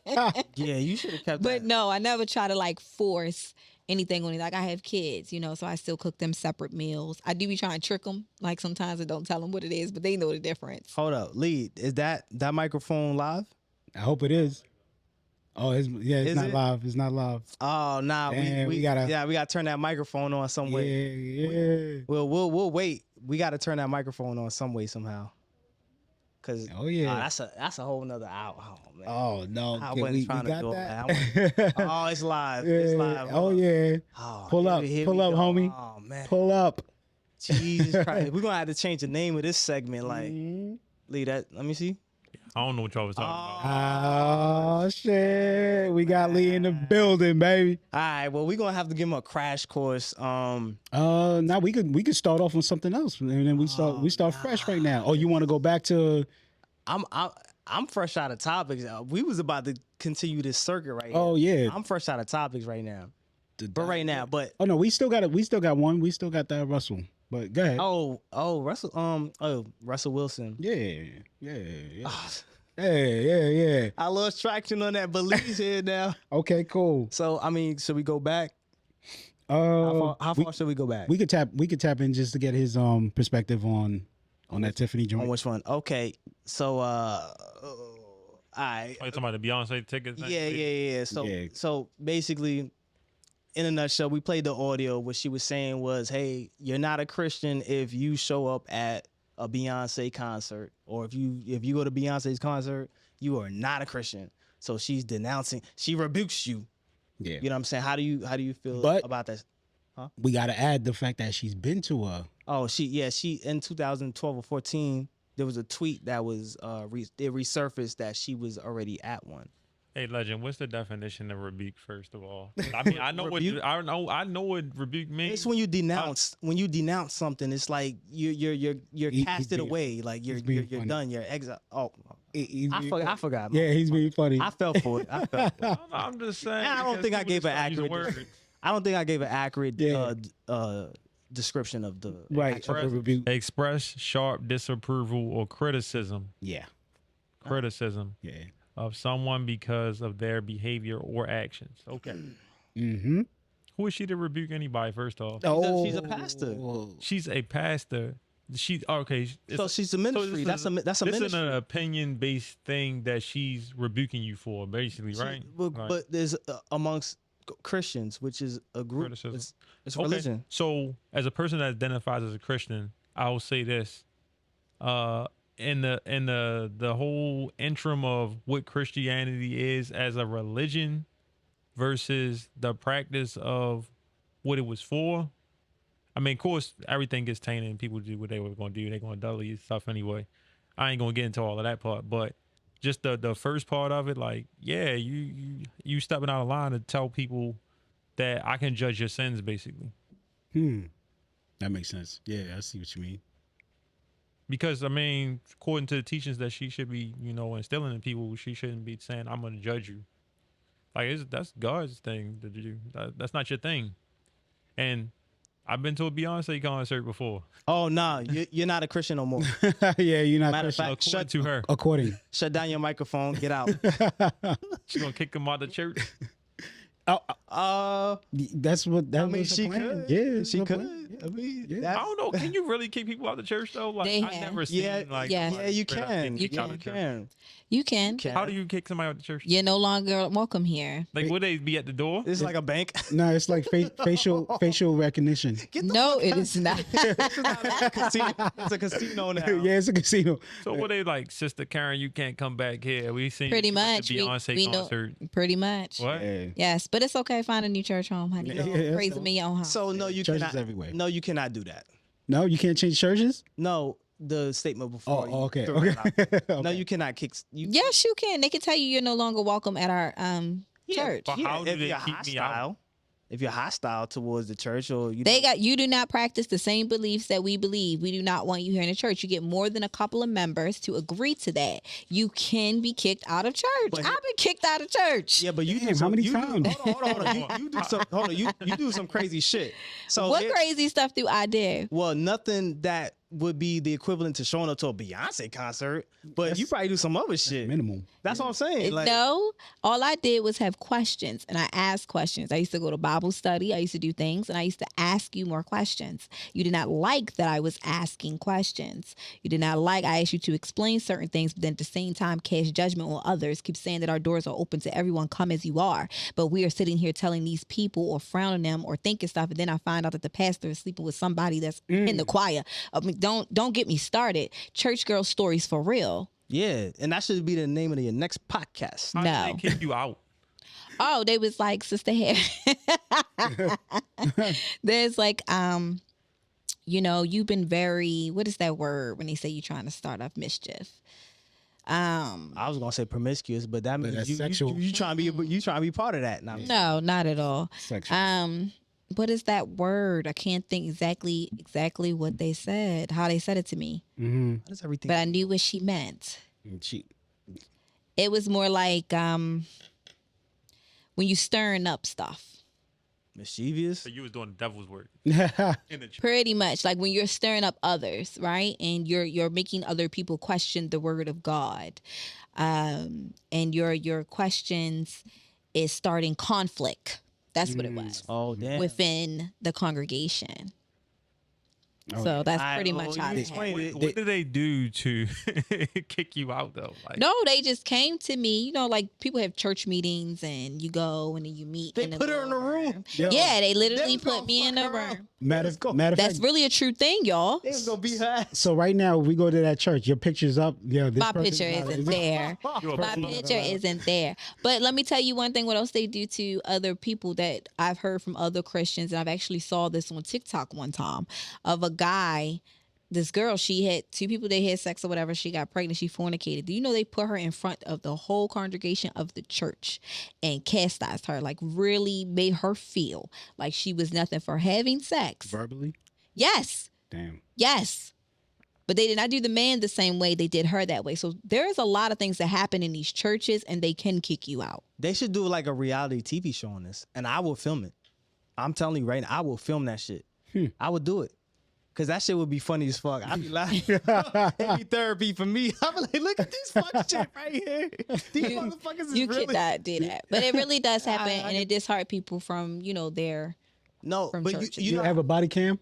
that. Yeah, you should have kept But that. no, I never try to like force anything on it. Like I have kids, so I still cook them separate meals. I do be trying to trick them. Like sometimes I don't tell them what it is, but they know the difference. Hold up, Lee. Is that microphone live? I hope it is. Oh, it's Is not it? live. It's not live. Oh, nah. Damn, we we gotta- turn that microphone on some way. Yeah. We'll wait. We gotta turn that microphone on some way somehow. Cause Oh, yeah. that's a whole nother hour. Oh man. Oh no! I Can wasn't we trying to got do it, that? man. Oh, it's live. It's live. Yeah. Oh Hold on. yeah! Oh, Pull here up, we- here pull we up, go. homie. Oh man. Pull up. Jesus Christ. We're gonna have to change the name of this segment. Like, Mhm. Lee, let me see. I don't know what y'all was talking about. Oh shit! We got Lee in the building, baby. All right. Well, we're gonna have to give him a crash course. Now we could start off on something else, and then we start fresh right now. Oh, you want to go back to? I'm fresh out of topics. We was about to continue this circuit right Oh here. yeah. I'm fresh out of topics right now. But right now, but Oh no, we still got it. We still got one. We still got that Russell. But go ahead. Russell Wilson. Yeah. Ah, Yeah. I lost traction on that, but Lee's here now. Okay, cool. So I mean, should we go back? How far should we go back? We could tap in just to get his perspective on that Tiffany joint. On which one? Okay. So all right. Oh, you talking about the Beyonce tickets? Yeah. Yeah. So basically, in a nutshell, we played the audio. What she was saying was, "Hey, you're not a Christian if you show up at a Beyonce concert, or if you go to Beyonce's concert, you are not a Christian." So she's denouncing. She rebukes you. Yeah. You know what I'm saying? How do you feel But- about that? We got to add the fact that she's been to a. Oh, she in 2012 or 14, there was a tweet that was it resurfaced that she was already at one. Hey, Legend, what's the definition of rebuke? First of all, I mean, I know Rebuke? I know what rebuke means. It's when you denounce something. It's like you're He's casted being- away. Like you're being funny. done. You're exiled. Oh, He's being funny. I forgot. Yeah, he's being funny. I fell for it. I'm just saying. I don't because think I people gave just an start using accurate. words. I don't think I gave an accurate Yeah. description of the Right. actual- Of the rebuke. Express sharp disapproval or criticism. Yeah. Criticism Yeah. of someone because of their behavior or actions. Okay. Mm-hmm. Who is she to rebuke anybody? First off, she's a pastor. she's a pastor. She okay. So she's a ministry. That's a This is ministry. an opinion-based thing that she's rebuking you for, basically, right? But, Right. but there's amongst Christians, which is a group. Criticism. It's Okay. religion. So, as a person that identifies as a Christian, I will say this: in the whole interim of what Christianity is as a religion versus the practice of what it was for. I mean, of course, everything gets tainted and people do what they were going to do. They're going to dolly stuff anyway. I ain't going to get into all of that part, but just the first part of it, like, yeah, you stepping out of line to tell people that I can judge your sins, basically. That makes sense. Yeah, I see what you mean. Because, I mean, according to the teachings that she should be, instilling in people, she shouldn't be saying, I'm going to judge you. Like, that's God's thing to do. That's not your thing. And I've been to a Beyonce concert before. Oh no, you're not a Christian no more. Yeah, you're not. Matter of fact, According to her. According. Shut down your microphone. Get out. She's going to kick him out of the church. That's what. I That mean, was she the plan. could. Yeah, She the could. plan. I mean, Yeah. I that's- don't know. Can you really kick people out of the church, though? Like, They I've have. never seen, Yeah, like... Yes. Yeah, you straight up can. kick people out You of church. can. You can. How do you kick somebody out of the church? You're no longer welcome here. Like, would they be at the door? It's like a bank. No, it's like facial recognition. No, it is not. It's a casino now. Yeah, it's a casino. So what they like, Sister Karen, you can't come back here. We seen Pretty you at much. the Beyonce We know. concert. Pretty much. What? Yeah. Yes, but it's okay. Find a new church home, honey. Yeah, Praise me your own house. So no, you Churches cannot. everywhere. No, you cannot do that. No, you can't change churches. No, the statement before. you Okay. threw it out. Okay. No, you cannot kick. Yes, you can. They can tell you you're no longer welcome at our church. But how do if they you're keep me out? hostile. if you're hostile towards the church or you You do not practice the same beliefs that we believe. We do not want you here in the church. You get more than a couple of members to agree to that. You can be kicked out of church. I've been kicked out of church. Yeah, but you Damn, do how many you times? Hold on. You do some. Hold on. You do some crazy shit. So What crazy stuff do I do? Well, nothing that would be the equivalent to showing up to a Beyonce concert, but you probably do some other shit. Minimum. That's what I'm saying. Like, No, all I did was have questions, and I asked questions. I used to go to Bible study. I used to do things, and I used to ask you more questions. You did not like that I was asking questions. You did not like I asked you to explain certain things, but then at the same time cast judgment on others. Keep saying that our doors are open to everyone. Come as you are. But we are sitting here telling these people or frowning them or thinking stuff, and then I find out that the pastor is sleeping with somebody that's in the choir. I mean, don't get me started. Church girl stories for real. yeah, and that should be the name of your next podcast. How No. did they kick you out? Oh, they was like, Sister Harry. There's like, you've been very, what is that word when they say you're trying to start up mischief? I was gonna say promiscuous, but that means that's sexual. you trying to be part of that now. No, not at all. Sexual. What is that word? I can't think exactly what they said, how they said it to me. Mm-hmm. What is everything? But I knew what she meant. She, It was more like when you stirring up stuff. Mischievous. So you was doing the devil's work in the church. Pretty much, like when you're stirring up others, right? And you're making other people question the word of God. And your questions is starting conflict. That's what it was Oh damn. within the congregation. Oh, So that's I- pretty oh, much you how it explained happened. it. What did they do to kick you out though? Like, No, they just came to me. You know, like people have church meetings and you go and then you meet. They in put her in a little room. Yeah, they literally Them gonna put me in fuck the her up. room. matter of That's fact. really a true thing, y'all. They was gonna beat her ass. So right now we go to that church. Your picture's up. Yeah, this My person- picture isn't there. you're a My fool. picture isn't there. But let me tell you one thing, what else they do to other people that I've heard from other Christians, and I've actually saw this on TikTok one time of a guy, this girl, she had two people, they had sex or whatever, she got pregnant, she fornicated. Do you know they put her in front of the whole congregation of the church and chastised her, like really made her feel like she was nothing for having sex. verbally. Yes. Damn. Yes. But they did not do the man the same way. They did her that way. So there's a lot of things that happen in these churches and they can kick you out. They should do like a reality TV show on this, and I will film it. I'm telling you right now, I will film that shit. I would do it. Cause that shit would be funny as fuck. I'd be laughing. It'd be therapy for me. I'm like, look at this fuck shit right here. These motherfuckers is You really... cannot do that. But it really does happen and it disheartens people from, their No, from but churches. you You know, have a body cam?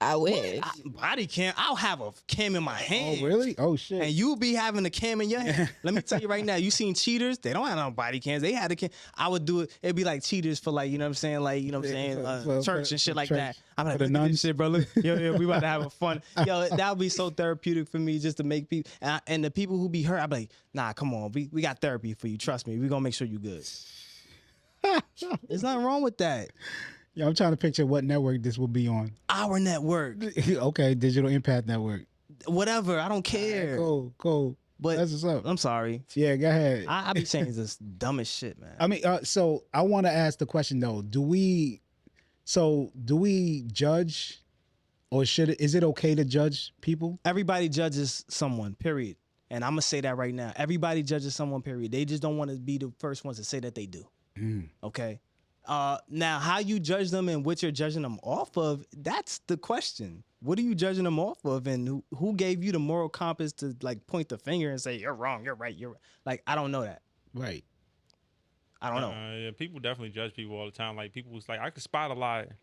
I wish. body cam. I'll have a cam in my hand. Oh, really? Oh, shit. And you'll be having a cam in your hand. Let me tell you right now, you seen cheaters? They don't have no body cams. They had a cam. I would do it. It'd be like cheaters for like, you know what I'm saying? Like, you know what I'm saying? For Church and shit like church. that. I'm like, For the look at this nuns. shit, bro. Look, yo, we about to have a fun. Yo, that would be so therapeutic for me just to make people. And the people who be hurt, I'd be like, nah, come on. We got therapy for you. Trust me. We're going to make sure you good. There's nothing wrong with that. Yeah, I'm trying to picture what network this will be on. Our network. Okay, Digital Impact Network. Whatever. I don't care. Cool. But That's what's up. I'm sorry. Yeah, go ahead. I be saying this dumbest shit, man. I mean, so I want to ask the question though: do we judge, or is it okay to judge people? Everybody judges someone, period. And I'm gonna say that right now. Everybody judges someone, period. They just don't want to be the first ones to say that they do. Okay. Now, how you judge them and what you're judging them off of, that's the question. What are you judging them off of, and who gave you the moral compass to like point the finger and say you're wrong, you're right, you're right? Like, I don't know that. Right. I don't know. Yeah, people definitely judge people all the time. Like people was like, I can spot a liar.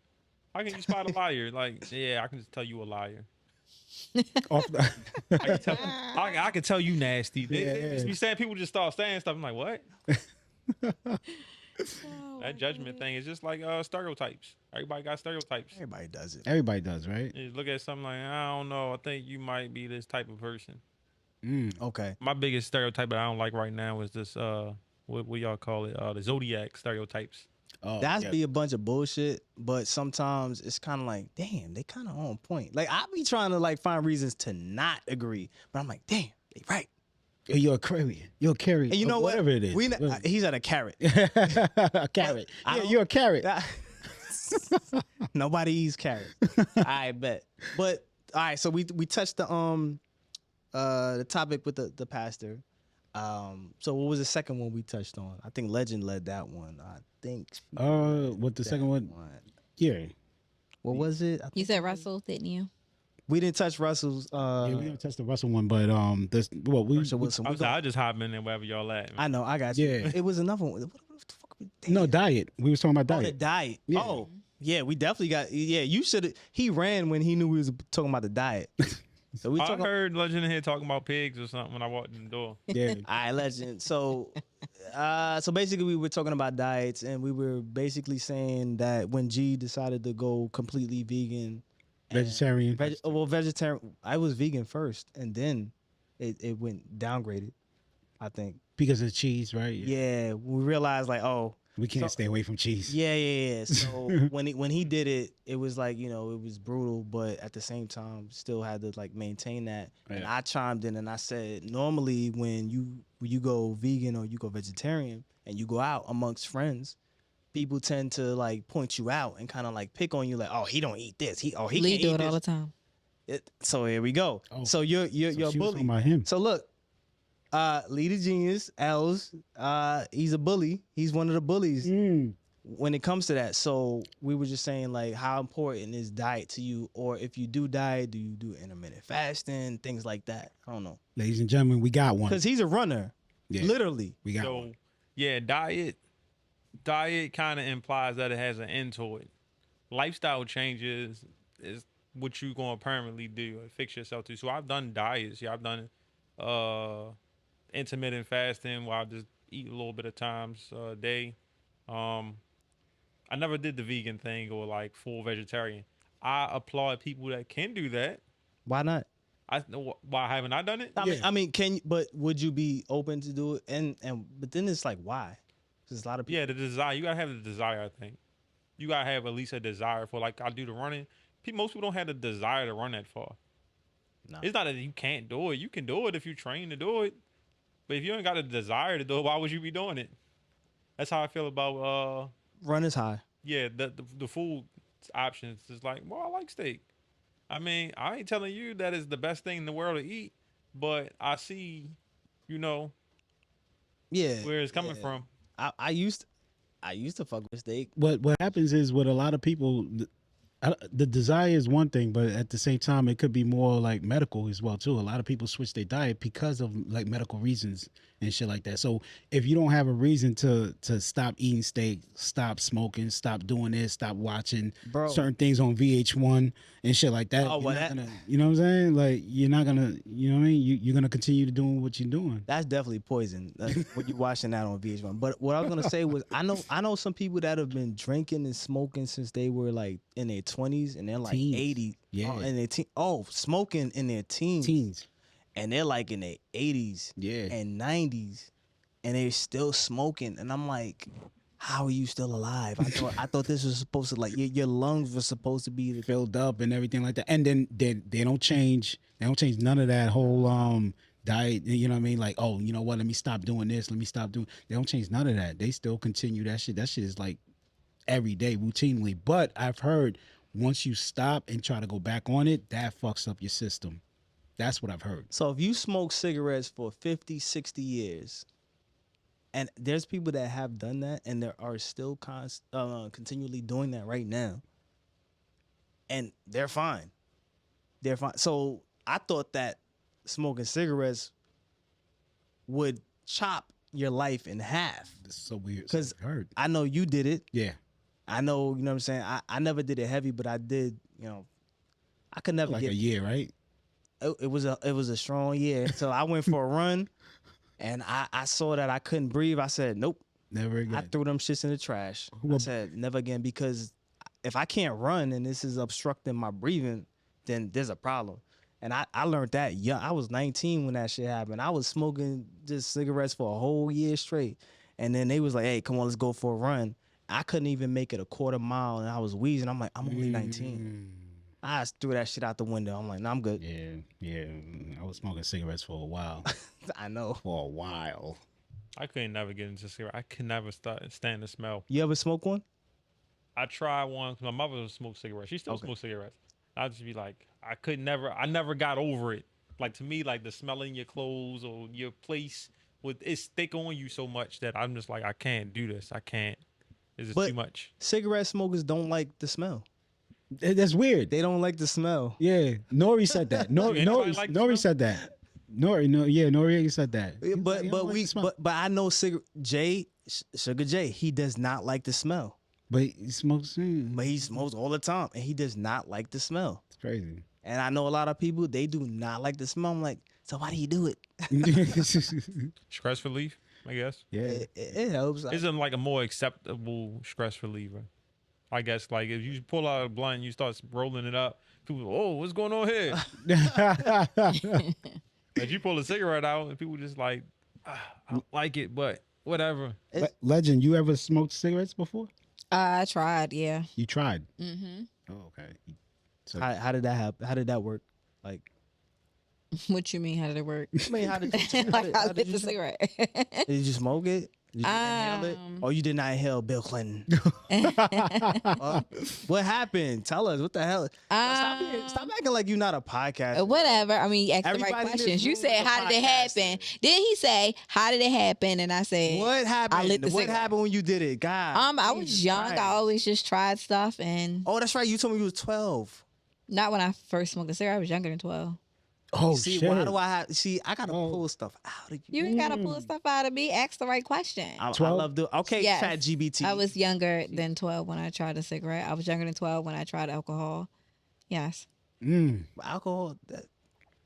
How can you spot a liar? Like, yeah, I can just tell you a liar. Off the- I can tell you nasty. They Yeah. just be saying, people just start saying stuff. I'm like, what? That judgment thing is just like stereotypes. Everybody got stereotypes. Everybody does it. Everybody does, right? You look at something like, I don't know, I think you might be this type of person. Okay. My biggest stereotype that I don't like right now is this what y'all call it, the zodiac stereotypes. Oh, That's yeah. be a bunch of bullshit, but sometimes it's kind of like, damn, they kind of on point. Like, I be trying to like find reasons to not agree, but I'm like, damn, they right. You're Aquarian. You're a carrot. And you know what? Whatever it is. He's at a carrot. A carrot. Yeah, you're a carrot. Nobody eats carrots. I bet. But all right, so we touched the topic with the pastor. So what was the second one we touched on? I think Legend led that one. I think. What the second one? Yeah. What was it? I You think said Russell, didn't you? we didn't touch Russell's. Yeah, we didn't touch the Russell one, but this Russell Wilson. I just hop in there wherever y'all at. I know. I got you. Yeah. It was another one. What the fuck? no diet. We was talking about Oh, the diet. diet. Yeah. Oh, yeah. We definitely got. Yeah, you should. He ran when he knew we was talking about the diet. So we I talking. heard Legend in here talking about pigs or something when I walked in the door. Yeah. All right, Legend. So, so basically, we were talking about diets, and we were basically saying that when G decided to go completely vegan, Vegetarian. vegetarian. I was vegan first, and then it went downgraded. I think. Because of cheese, right? Yeah, we realized like, oh, We can't stay away from cheese. yeah. So when he did it, it was like, you know, it was brutal, but at the same time, still had to like maintain that. And Yeah. I chimed in and I said, normally when you go vegan or you go vegetarian and you go out amongst friends, people tend to like point you out and kind of like pick on you, like, oh, he don't eat this, he Lee can't do eat it this. all the time. So here we go. Oh. So you're So a she was bully. talking about him. So look, Lee the Genius, Els, he's a bully. He's one of the bullies when it comes to that. So we were just saying like, how important is diet to you? Or if you do diet, do you do intermittent fasting, things like that? I don't know. Ladies and gentlemen, we got one. Because he's a runner, Yeah. literally. We got So, one. yeah, diet kind of implies that it has an end to it. Lifestyle changes is what you gonna permanently do and fix yourself to. So I've done diets. Yeah, I've done intermittent fasting where I just eat a little bit of times a day. I never did the vegan thing or like full vegetarian. I applaud people that can do that. Why not? Why haven't I done it? I mean, but would you be open to do it? But then it's like, why? Because a lot of people. Yeah, the desire. You gotta have the desire. I think you gotta have at least a desire for like I do the running. Most people don't have the desire to run that far. No. It's not that you can't do it. You can do it if you train to do it. But if you ain't got a desire to do it, why would you be doing it? That's how I feel about Run is high. yeah, the food options. It's like, well, I like steak. I mean, I ain't telling you that it's the best thing in the world to eat, but I see, you know, Yeah. where it's coming from. I used to fuck with steak. What happens is with a lot of people, the desire is one thing, but at the same time, it could be more like medical as well too. A lot of people switch their diet because of like medical reasons and shit like that. So if you don't have a reason to stop eating steak, stop smoking, stop doing this, stop watching Bro. certain things on VH1 and shit like that, Oh, you're well, not that- gonna, you know what I'm saying? Like you're not gonna, you know what I mean? You're gonna continue to doing what you're doing. That's definitely poison when you're watching that on VH1. But what I was gonna say was, I know some people that have been drinking and smoking since they were like in their 20s, and they're like Teens. 80. Yeah. In their smoking in their teens, and they're like in their 80s, Yeah. and 90s, and they're still smoking. And I'm like, how are you still alive? I thought this was supposed to like your lungs were supposed to be Filled up and everything like that, and then they don't change. They don't change none of that whole diet. You know what I mean? Like, oh, you know what? Let me stop doing this. Let me stop doing. They don't change none of that. They still continue that shit. That shit is like every day, routinely. But I've heard once you stop and try to go back on it, that fucks up your system. That's what I've heard. So if you smoke cigarettes for 50, 60 years, and there's people that have done that and there are still continually doing that right now, and they're fine. They're fine. So I thought that smoking cigarettes would chop your life in half. It's so weird. 'Cause I've heard. I know you did it. Yeah. I know, you know what I'm saying? I never did it heavy, but I did, you know, I could never Like get a year, right? it was a strong year. So I went for a run, and I saw that I couldn't breathe. I said, nope. Never again. I threw them shits in the trash. I Well- said, never again, because if I can't run and this is obstructing my breathing, then there's a problem. And I learned that young. I was 19 when that shit happened. I was smoking just cigarettes for a whole year straight. And then they was like, hey, come on, let's go for a run. I couldn't even make it a quarter mile, and I was wheezing. I'm like, I'm only 19. I just threw that shit out the window. I'm like, no, I'm good. Yeah. I was smoking cigarettes for a while. I know. For a while. I couldn't never get into cigarette. I could never stand the smell. You ever smoke one? I tried one because my mother smoked cigarettes. She still smokes cigarettes. I'd just be like, I never got over it. Like to me, like the smell in your clothes or your place it's stick on you so much that I'm just like, I can't do this. I can't. It's just too much. Cigarette smokers don't like the smell. That's weird. They don't like the smell. Yeah, Nori said that. Nori said that. Nori said that. But I know Sugar Jay, he does not like the smell. But he smokes. But he smokes all the time, and he does not like the smell. It's crazy. And I know a lot of people, they do not like the smell. I'm like, so why do you do it? Stress relief, I guess. Yeah, it helps. Isn't like a more acceptable stress reliever? I guess like if you pull out a blunt and you start rolling it up, people, oh, what's going on here? If you pull a cigarette out and people just like, I don't like it, but whatever. Legend, you ever smoked cigarettes before? I tried, yeah. You tried? Mm-hmm. Oh, okay. So how did that happen? How did that work? Like, What you mean? How did it work? I mean, how did Like I lit the cigarette. Did you just smoke it? Did you inhale it? Or you did not inhale Bill Clinton? What happened? Tell us. What the hell? Stop acting like you're not a podcast. Whatever. I mean, you asked the right Everybody in this questions. You room said, is a how did it happen? podcaster. Then he say, how did it happen? And I said, What happened? I lit the What cigarette. happened when you did it? God. I was Jesus young. Christ. I always just tried stuff, and Oh, that's right. You told me you was 12. not when I first smoked a cigarette. I was younger than 12. oh See, shit. why do I have? See, I gotta pull stuff out of you. You ain't gotta pull stuff out of me. Ask the right question. I 12? love the okay. Yes. Chat GBT. I was younger than 12 when I tried a cigarette. I was younger than 12 when I tried alcohol. Yes. Alcohol.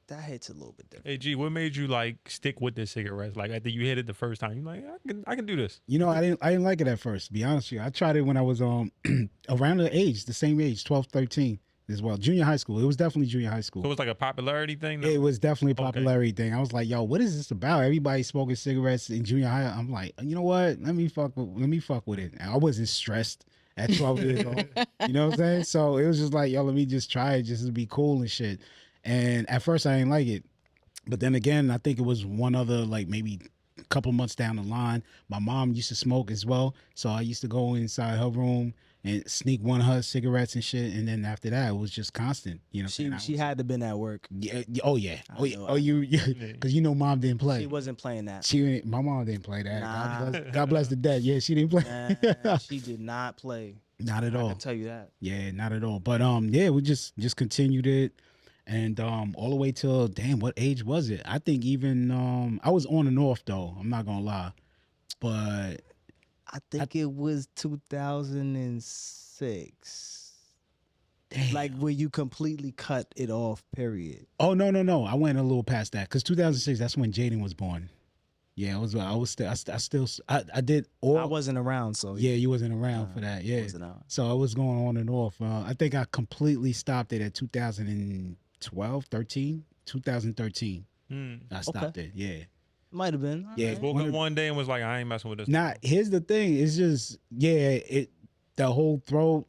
That hits a little bit different. Hey, G, what made you like stick with the cigarettes? Like after you hit it the first time, you like, I can do this. You know, I didn't like it at first, to be honest with you. I tried it when I was around the same age, 12, 13 as well. Junior high school. It was definitely junior high school. So it was like a popularity thing. It was definitely a popularity thing. I was like, yo, what is this about? Everybody smoking cigarettes in junior high. I'm like, you know what? Let me fuck with it. I wasn't stressed at 12 years old. You know what I'm saying? So it was just like, yo, let me just try it just to be cool and shit. And at first I didn't like it. But then again, I think it was one other, like maybe a couple months down the line, my mom used to smoke as well. So I used to go inside her room and sneak one of her cigarettes and shit. And then after that, it was just constant. You know, She had to been at work. yeah. Because mom didn't play. She wasn't playing that. My mom didn't play that. Nah. God bless the dead. Yeah, she didn't play. She did not play. Not at I all. can tell you that. Yeah, not at all. But yeah, we just continued it, and all the way till what age was it? I think even I was on and off though. I'm not gonna lie, but I think it was 2006. damn. Like where you completely cut it off. Period. Oh no! I went a little past that because 2006. That's when Jaden was born. Yeah, I did all. I wasn't around, so Yeah, you wasn't around for that. Yeah, wasn't around. so I was going on and off. I think I completely stopped it at 2012, 13, 2013. I stopped it. Yeah, Might have been. yeah. Woke One up of- one day and was like, I ain't messing with this. Nah, here's the thing. It's just the whole throat,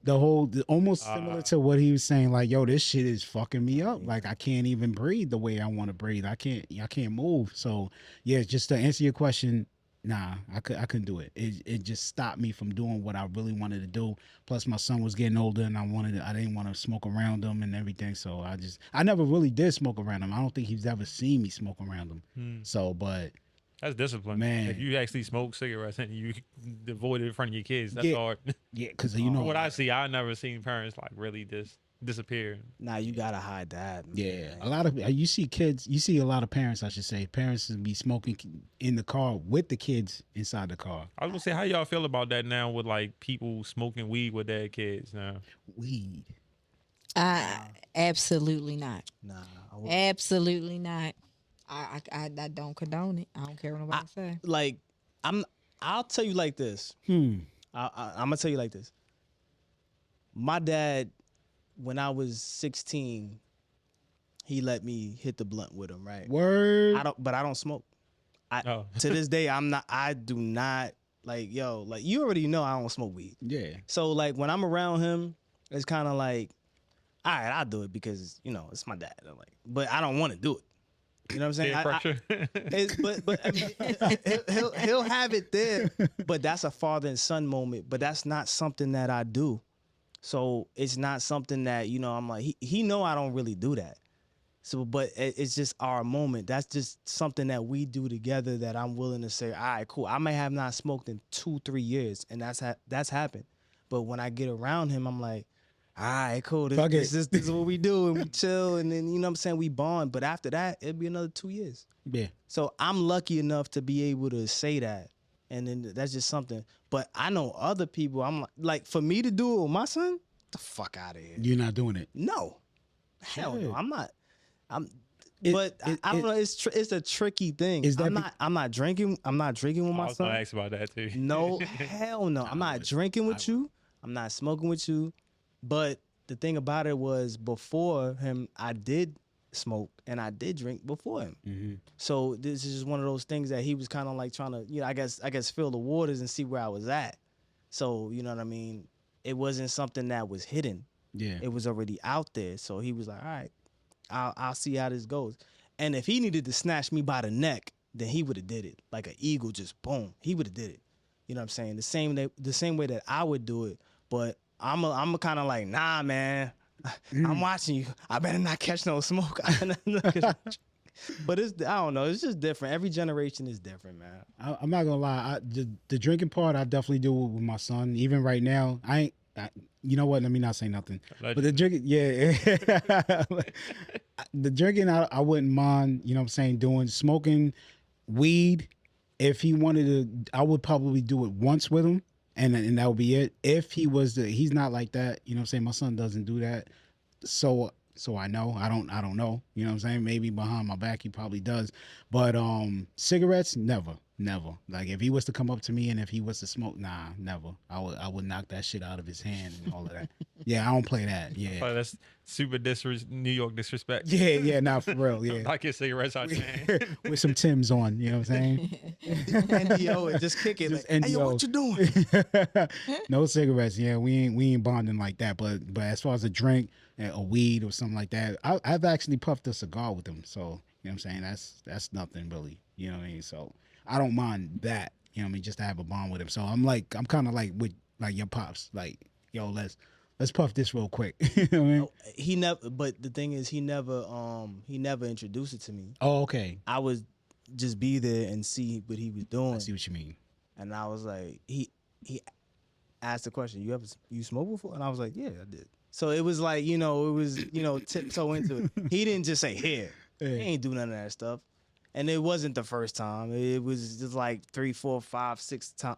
almost similar to what he was saying. Like, yo, this shit is fucking me up. Like, I can't even breathe the way I want to breathe. I can't move. So, yeah, just to answer your question, nah, I couldn't do it. It just stopped me from doing what I really wanted to do. Plus, my son was getting older, and I didn't want to smoke around him and everything. So I never really did smoke around him. I don't think he's ever seen me smoke around him. So, but. That's discipline, Man. If you actually smoke cigarettes and you avoid it in front of your kids, that's Yeah. hard. Yeah, because What I see, I never seen parents like really just disappear. Nah, you gotta hide that. Man. Yeah, a lot of you see a lot of parents. I should say parents be smoking in the car with the kids inside the car. I was gonna say, how y'all feel about that now with like people smoking weed with their kids now? Weed. Absolutely not. Nah. Absolutely not. I don't condone it. I don't care what nobody say. Like, I'll tell you like this. I'm gonna tell you like this. My dad, when I was 16, he let me hit the blunt with him. Right. Word. I don't smoke. Oh. To this day, I do not like, yo, like you already know I don't smoke weed. Yeah. So like when I'm around him, it's kind of like, all right, I'll do it because it's my dad. I'm like, but I don't want to do it. You know what I'm saying? Peer pressure. But I mean, he'll have it there. But that's a father and son moment. But that's not something that I do. So it's not something that, you know, I'm like, he know I don't really do that. So, but it's just our moment. That's just something that we do together that I'm willing to say, all right, cool. I may have not smoked in 2-3 years, and that's happened. But when I get around him, I'm like, all right, cool. This is what we do, and we chill, and then, you know what I'm saying, we bond. But after that, it'll be another 2 years. Yeah. So I'm lucky enough to be able to say that. And then that's just something. But I know other people, I'm like, for me to do it with my son, get the fuck out of here. You're not doing it. No. Hell no. I'm not. I don't know. It's a tricky thing. I'm not drinking. I'm not drinking with my son. I was gonna ask about that too. No, hell no. I'm not drinking with you. I'm not smoking with you. But the thing about it was, before him, I did smoke and I did drink before him. Mm-hmm. So this is just one of those things that he was kind of like trying to, you know, I guess feel the waters and see where I was at. So, you know what I mean? It wasn't something that was hidden. Yeah. It was already out there. So he was like, all right, I'll see how this goes. And if he needed to snatch me by the neck, then he would have did it. Like an eagle, just boom. He would have did it. You know what I'm saying? The same way that I would do it. But I'm kind of like, nah, man. I'm watching you. I better not catch no smoke. But I don't know. It's just different. Every generation is different, man. I'm not gonna lie. The drinking part, I definitely do it with my son. Even right now, you know what? Let me not say nothing. But the drinking, yeah, the drinking, I wouldn't mind. You know what I'm saying? Doing smoking weed. If he wanted to, I would probably do it once with him, and that would be it. If he's not like that. You know what I'm saying? My son doesn't do that. So I know. I don't know. You know what I'm saying? Maybe behind my back he probably does. But cigarettes, never. Like if he was to come up to me and if he was to smoke, nah, never. I would knock that shit out of his hand and all of that. Yeah, I don't play that. Yeah. Oh, that's super New York disrespect. Yeah, nah, for real. Yeah. Knock your cigarettes out your hand. With some Timbs on, you know what I'm saying? NDO and just kick it. Like, hey, yo, what you doing? No cigarettes. Yeah, we ain't bonding like that. But as far as a drink, a weed or something like that, I've actually puffed a cigar with him. So, you know what I'm saying? That's nothing really. You know what I mean? So I don't mind that. You know what I mean? Just to have a bond with him. So I'm kind of like with like your pops. Like, yo, let's puff this real quick. You know what I mean? He never. But the thing is, he never introduced it to me. Oh, okay. I would just be there and see what he was doing. I see what you mean. And I was like, he asked the question, you smoke before? And I was like, yeah, I did. So it was like, you know, tiptoe into it. He didn't just say, here. Yeah. He ain't do none of that stuff. And it wasn't the first time. It was just like 3, 4, 5, 6 times.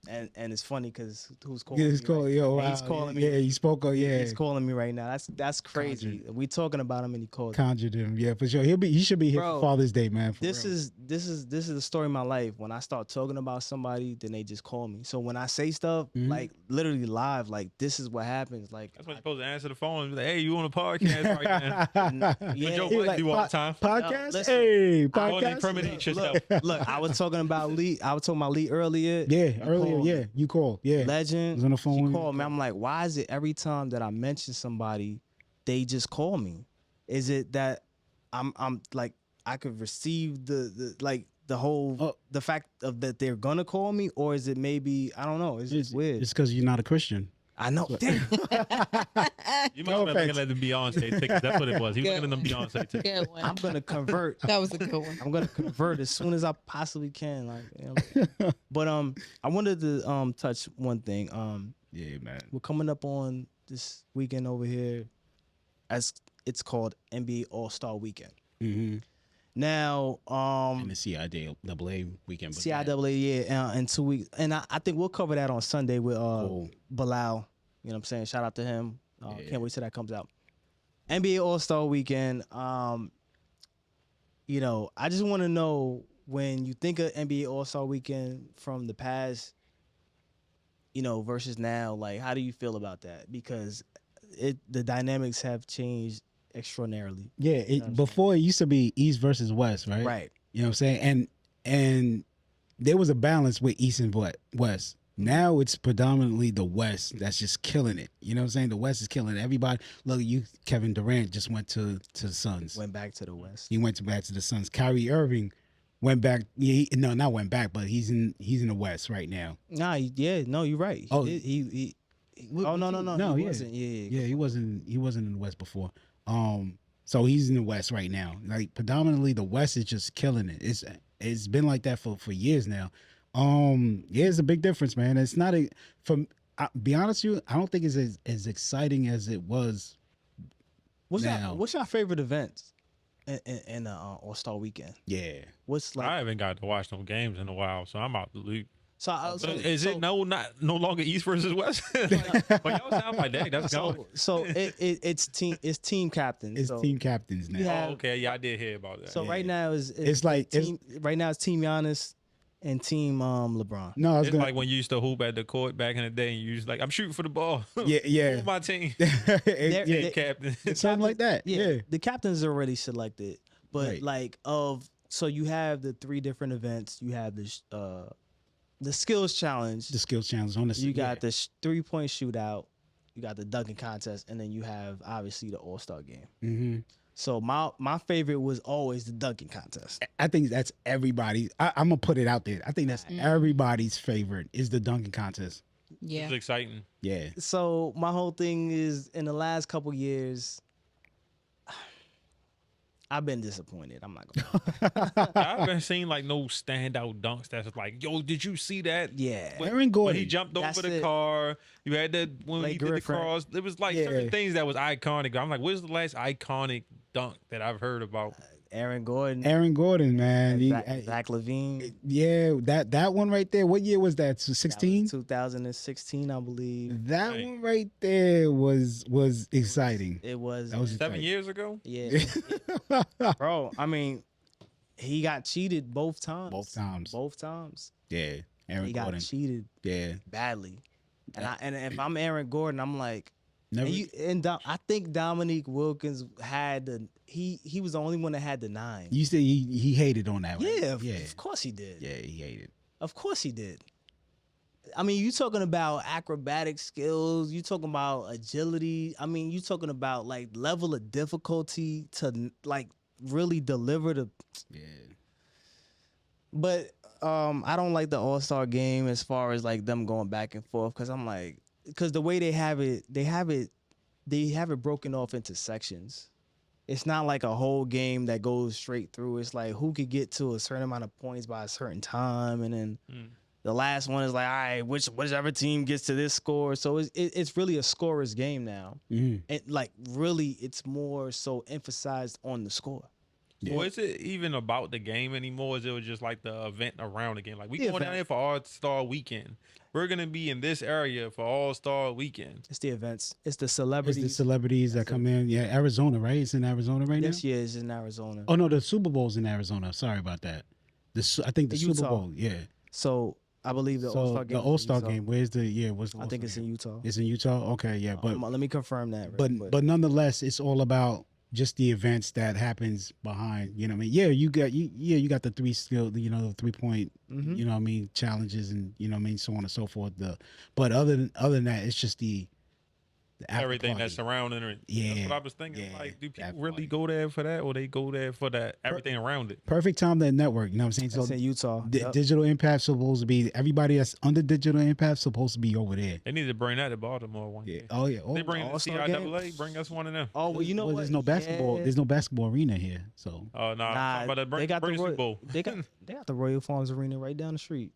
And it's funny because who's calling me? He's calling, yo, wow. He's calling me. Yeah, you spoke. Yeah, he's calling me right now. That's crazy. Conjured. We talking about him and he called. Conjured him. Yeah, for sure. He should be here for Father's Day, man. This is the story of my life. When I start talking about somebody, then they just call me. So when I say stuff like literally live, like this is what happens. Like that's when you're supposed to answer the phone and be like, hey, you on a podcast right now? Yeah, Joe Budden do all the time. Podcast. Hey, podcast. Incriminate yourself. Look, I was talking about Lee. I was talking about Lee earlier. Yeah, earlier. Yeah, you called. Yeah, Legend. Was on the phone. She called me. I'm like, why is it every time that I mention somebody, they just call me? Is it that I'm like I could receive the whole the fact of that they're gonna call me, or is it maybe I don't know? It's just weird. It's because you're not a Christian. I know. Damn. You must have been looking at the Beyonce tickets. That's what it was. He was looking at them Beyonce tickets. Good one. I'm gonna convert. That was a good one. I'm gonna convert as soon as I possibly can. Like, you know. But I wanted to touch one thing. Yeah, man. We're coming up on this weekend over here, as it's called NBA All-Star Weekend. Mm-hmm. Now, and the CIAA weekend. CIAA, yeah, in 2 weeks, and I think we'll cover that on Sunday with Bilal. You know what I'm saying? Shout out to him. Can't wait till that comes out. NBA All-Star Weekend. You know, I just want to know, when you think of NBA All-Star Weekend from the past, you know, versus now, like, how do you feel about that? Because the dynamics have changed extraordinarily. Yeah, before it used to be East versus West, right? Right. You know what I'm saying? And there was a balance with East and West. Now it's predominantly the West that's just killing it. You know what I'm saying? The West is killing it. Everybody, look, Kevin Durant just went to the Suns. Went back to the West. He went back to the Suns. Kyrie Irving went back. Not went back, but he's in the West right now. Nah, yeah, no, you're right. Oh, he Oh no, No, he yeah. wasn't. Yeah, he wasn't in the West before. So he's in the West right now. Like predominantly the West is just killing it. It's been like that for years now. Yeah, it's a big difference, man. It's not be honest with you, I don't think it's as exciting as it was. What's your favorite events in the All-Star weekend? Yeah. What's like? I haven't got to watch no games in a while, so I'm out the loop. So Is it no longer East versus West? But y'all sound like that. That's going. So it's team captains. It's so team captains now. Yeah. Oh, okay, yeah, I did hear about that. So right now It's like- right now it's team Giannis and team LeBron. No, I was It's gonna like when you used to hoop at the court back in the day, and you was like, "I'm shooting for the ball." yeah. For my team, They're- captain. Something like that. Yeah. The captains are already selected, but Right. so you have the 3 different events. You have the skills challenge. The skills challenge on the You got the 3-point shootout. You got the dunking contest, and then you have obviously the All-Star game. Mm-hmm. So my favorite was always the dunking contest. I think that's everybody. I'm gonna put it out there. I think that's everybody's favorite is the dunking contest. Yeah. It's exciting. Yeah. So my whole thing is in the last couple years, I've been disappointed. I'm not gonna. I haven't seen like no standout dunks that's like, "Yo, did you see that?" Yeah. When- Aaron Gordon. When he jumped That's over the it. car. You had that when Blake he did the Griffin. cross. It was like Yeah. certain things that was iconic. I'm like, where's the last iconic dunk that I've heard about? Aaron Gordon, Aaron Gordon, man. Zach LaVine. Yeah, that one right there. What year was that? 16? 2016, I believe. That Right. one right there was exciting. It was. That was 7 exciting. years ago. Yeah. Bro, I mean, he got cheated both times. Both times. Yeah, Yeah, Aaron he Gordon. got cheated Yeah, badly. And if I'm Aaron Gordon, I'm like, never. I think Dominique Wilkins had he was the only one that had the 9. You said he hated on that, right? Yeah, yeah, of course he did. yeah. He hated. Of course he did. I mean, you talking about acrobatic skills, you talking about agility. I mean, you talking about like level of difficulty to like really deliver the. Yeah. But I don't like the All-Star game as far as like them going back and forth because the way they have it broken off into sections. It's not like a whole game that goes straight through. It's like who could get to a certain amount of points by a certain time, and then the last one is like, all right, whichever team gets to this score. So it's really a scorer's game now, and like really, it's more so emphasized on the score. Yeah. Well, is it even about the game anymore? Is it just like the event around the game? Like we The going event. down there for All-Star Weekend. We're gonna be in this area for All-Star Weekend. It's the events. It's the It's celebrities. the celebrities that come in. Yeah, Arizona, right? It's in Arizona right This now. year is in Arizona. Oh no, the Super Bowl's in Arizona. Sorry about that. I think the Super Utah. Bowl. Yeah. So I believe the So All-Star game. the is in All-Star Utah. game. Where's the What's the I think All-Star it's in game? Utah. It's in Utah. Okay, yeah, but Let me confirm that. Right quick. but nonetheless, it's all about just the events that happens behind. You know what I mean? Yeah, you got the 3 skill. The 3-point. Mhm. You know what I mean? Challenges and what I mean, so on and so forth. But other than that, it's just the after Everything party. that's surrounding it. Yeah, That's what I was thinking. yeah, Like, do people after really party. go there for that, or they go there for that everything around it? Perfect time to network. You know what I'm saying? It's So in Utah. Yep. Digital Impact supposed to be everybody that's under Digital Impact supposed to be over there. They need to bring that to Baltimore one Yeah. day. Oh yeah. They bring the All-Star CIAA, bring us one of them. Oh, well, you know what? There's no basketball. Yeah. There's no basketball arena here. So Oh, Nah, but they got bring the the Super Roy- Bowl. they got the Royal Farms Arena right down the street.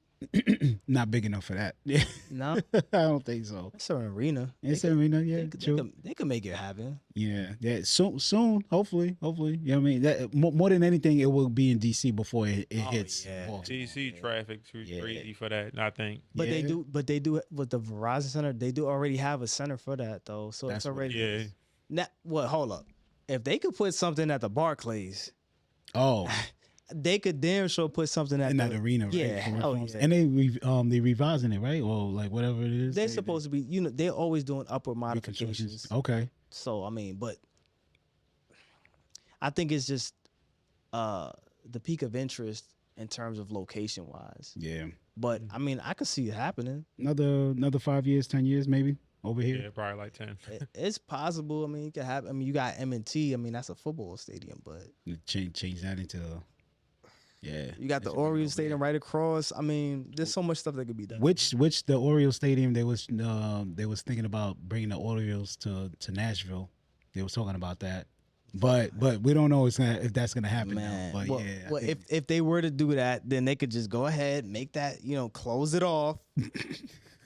not big enough for that. Yeah. No, I don't think so. it's an arena. It's arena. Yeah. True. They could make it happen. Yeah. Soon. Hopefully. You know what I mean? That more than anything, it will be in DC before it hits. yeah. Baltimore. DC traffic too Yeah. crazy for that. I think. But Yeah. they do with the Verizon Center. They do already have a center for that though. So That's it's what- already. Yeah. Now, what? Hold up. If they could put something at the Barclays, Oh, they could damn sure put something at in the that arena, right? Yeah, For hell reforms. yeah. And they revising it, right? Or like whatever it is. They're supposed to be. They're always doing upward reconstructions. modifications. Okay. So I mean, but I think it's just the peak of interest in terms of location wise. Yeah. But I mean, I could see it happening. Another 5 years, 10 years, maybe over here. Yeah, probably like 10. It's possible. I mean, it could happen. I mean, you got M&T. I mean, that's a football stadium, but Change that into Yeah. You got the That should be Oriole over Stadium there. right across. I mean, there's so much stuff that could be done. Which the Orioles Stadium they was thinking about bringing the Orioles to Nashville. They was talking about that. But we don't know if that's gonna happen Man, now. But well, yeah, I well, think- if they were to do that, then they could just go ahead, make that, close it off.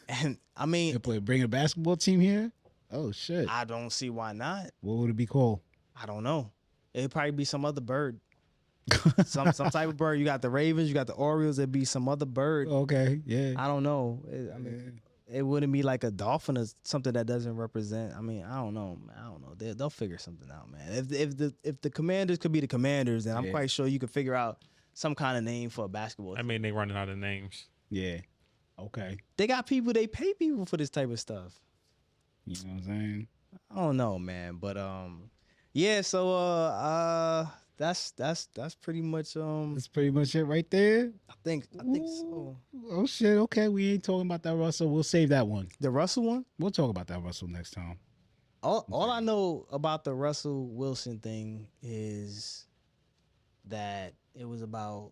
And I mean, bring a basketball team here. Oh shit! I don't see why not. What would it be called? I don't know. It'd probably be some other bird. some type of bird. You got the Ravens, you got the Orioles. It'd be some other bird. Okay, yeah. I don't know. I mean, it wouldn't be like a dolphin or something that doesn't represent. I mean, I don't know. They'll figure something out, man. If the Commanders could be the Commanders, then I'm quite sure you could figure out some kind of name for a basketball team. I mean, they running out of names. Yeah. Okay. They got people. They pay people for this type of stuff. You know what I'm saying? I don't know, man. But yeah. So that's pretty much That's pretty much it right there. I think so. Oh shit! Okay, we ain't talking about that Russell. We'll save that one. The Russell one. We'll talk about that Russell next time. All I know about the Russell Wilson thing is that it was about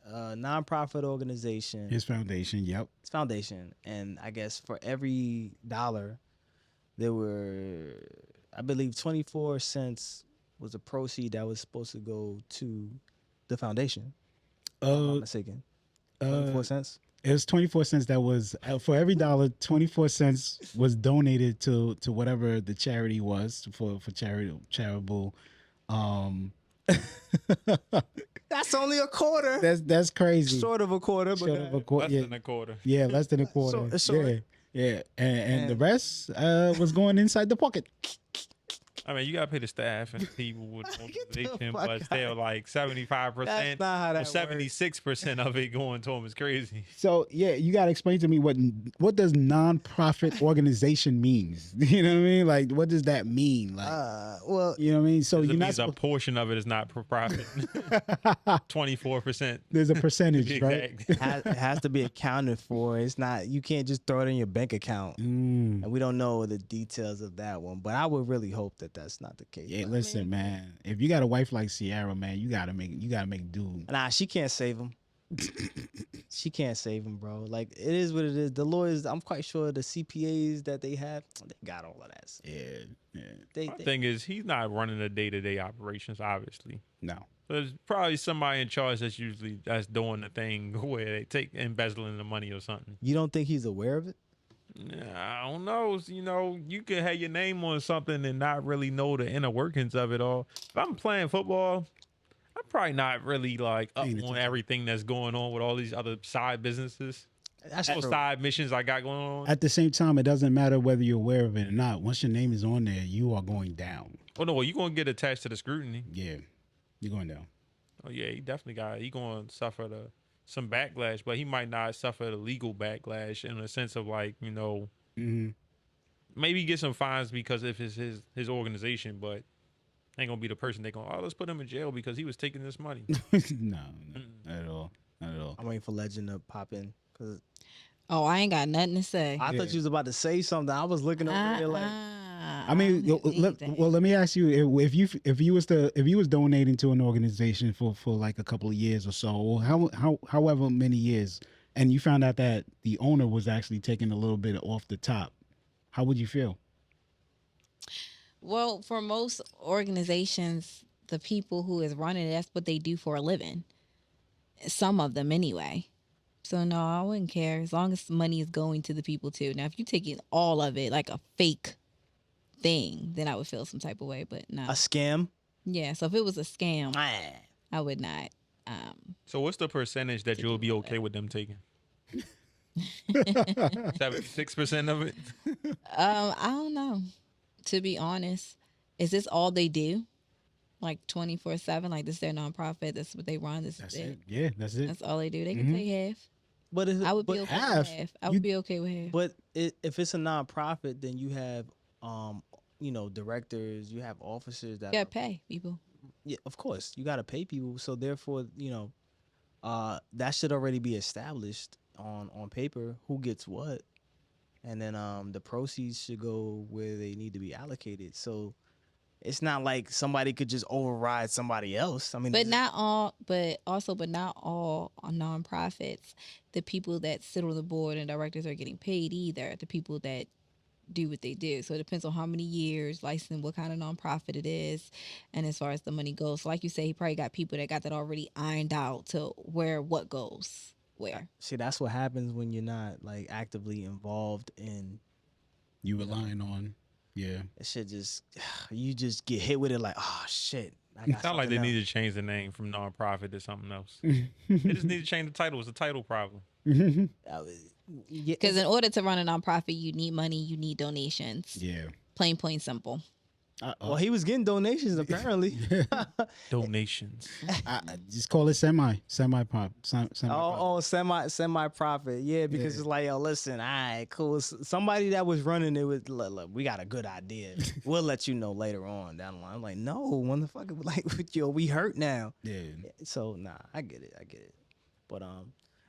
a nonprofit organization. His foundation. Yep. His foundation, and I guess for every dollar, there were, I believe, 24 cents was a proceed that was supposed to go to the foundation. If I'm not mistaken. 24 cents. It was 24 cents. That was for every dollar. 24 cents was donated to whatever the charity was for charitable. That's only a quarter. That's crazy. Sort of a quarter, but Short of a quarter. Less Yeah, than a quarter. yeah, less than a quarter. So- yeah. And the rest was going inside the pocket. I mean, you gotta pay the staff and people with organization, fuck but still, like 75%, That's not how that works. 76% of it going to them is crazy. So yeah, you gotta explain to me what does nonprofit organization means? You know what I mean? Like, what does that mean? Like, well, you know what I mean? So It you're not. means a portion of it is not for profit. 24%. There's a percentage, Exactly. right? it has to be accounted for. It's not, you can't just throw it in your bank account. And we don't know the details of that one, but I would really hope that that's not the case. Yeah, But, listen, man. If you got a wife like Sierra, man, you gotta make do. nah, she can't save him. She can't save him, bro. Like, it is what it is. The lawyers, I'm quite sure the CPAs that they have, they got all of that. Yeah. They, My thing is, he's not running the day-to-day operations, obviously. No. There's probably somebody in charge that's doing the thing where they take embezzling the money or something. you don't think he's aware of it? I don't know. You know, you could have your name on something and not really know the inner workings of it all. If I'm playing football, I'm probably not really like up on everything that's going on with all these other side businesses. That's All true. side missions I got going on. At the same time, it doesn't matter whether you're aware of it or not. Once your name is on there, you are going down. Oh no, you're gonna get attached to the scrutiny. Yeah, you're going down. Oh yeah, he definitely he gonna suffer some backlash, but he might not suffer the legal backlash in the sense of like, you know, maybe get some fines because of his organization, but ain't gonna be the person they gonna, let's put him in jail because he was taking this money. No, not at all. Not at all. I'm waiting for Legend to pop in. Cause Oh, I ain't got nothing to say. I thought you was about to say something. I was looking over there like, I mean, let me ask you: if you was donating to an organization for like a couple of years or so, or however many years, and you found out that the owner was actually taking a little bit off the top, how would you feel? Well, for most organizations, the people who is running it, that's what they do for a living. Some of them anyway. So no, I wouldn't care as long as money is going to the people too. Now, if you're taking all of it like a fake thing, then I would feel some type of way. But no, a scam? yeah. So if it was a scam, I would not. So what's the percentage that you'll be okay with them taking? 76% of it. I don't know. To be honest, is this all they do? Like 24/7? Like this is their nonprofit? That's what they run? That's it. Yeah, that's it. That's all they do. They can take half. But I would be okay half? with half. I would be okay with half. But if it's a nonprofit, then you have, directors, you have officers that You gotta pay people. Yeah, of course, you gotta pay people. So therefore, that should already be established on paper. Who gets what, and then the proceeds should go where they need to be allocated. So it's not like somebody could just override somebody else. I mean, But not all nonprofits, the people that sit on the board and directors are getting paid either. The people that do what they do. So it depends on how many years, license, what kind of nonprofit it is, and as far as the money goes. So like you say, he probably got people that got that already ironed out to where what goes where. see, that's what happens when you're not like actively involved in. You relying on, yeah. It should just you just get hit with it like, oh shit. It's not like they need to change the name from nonprofit to something else. They just need to change the title. It's a title problem. Because in order to run a nonprofit, you need money, you need donations. Yeah. Plain simple. Well, he was getting donations apparently. Donations. I just call it semi-pop. Semi-profit. Yeah, because it's like, yo, listen, all right, cool. Somebody that was running it was, look, we got a good idea. We'll let you know later on down the line. I'm like, no, motherfucker, like, yo, we hurt now. Yeah. So, nah, I get it. But,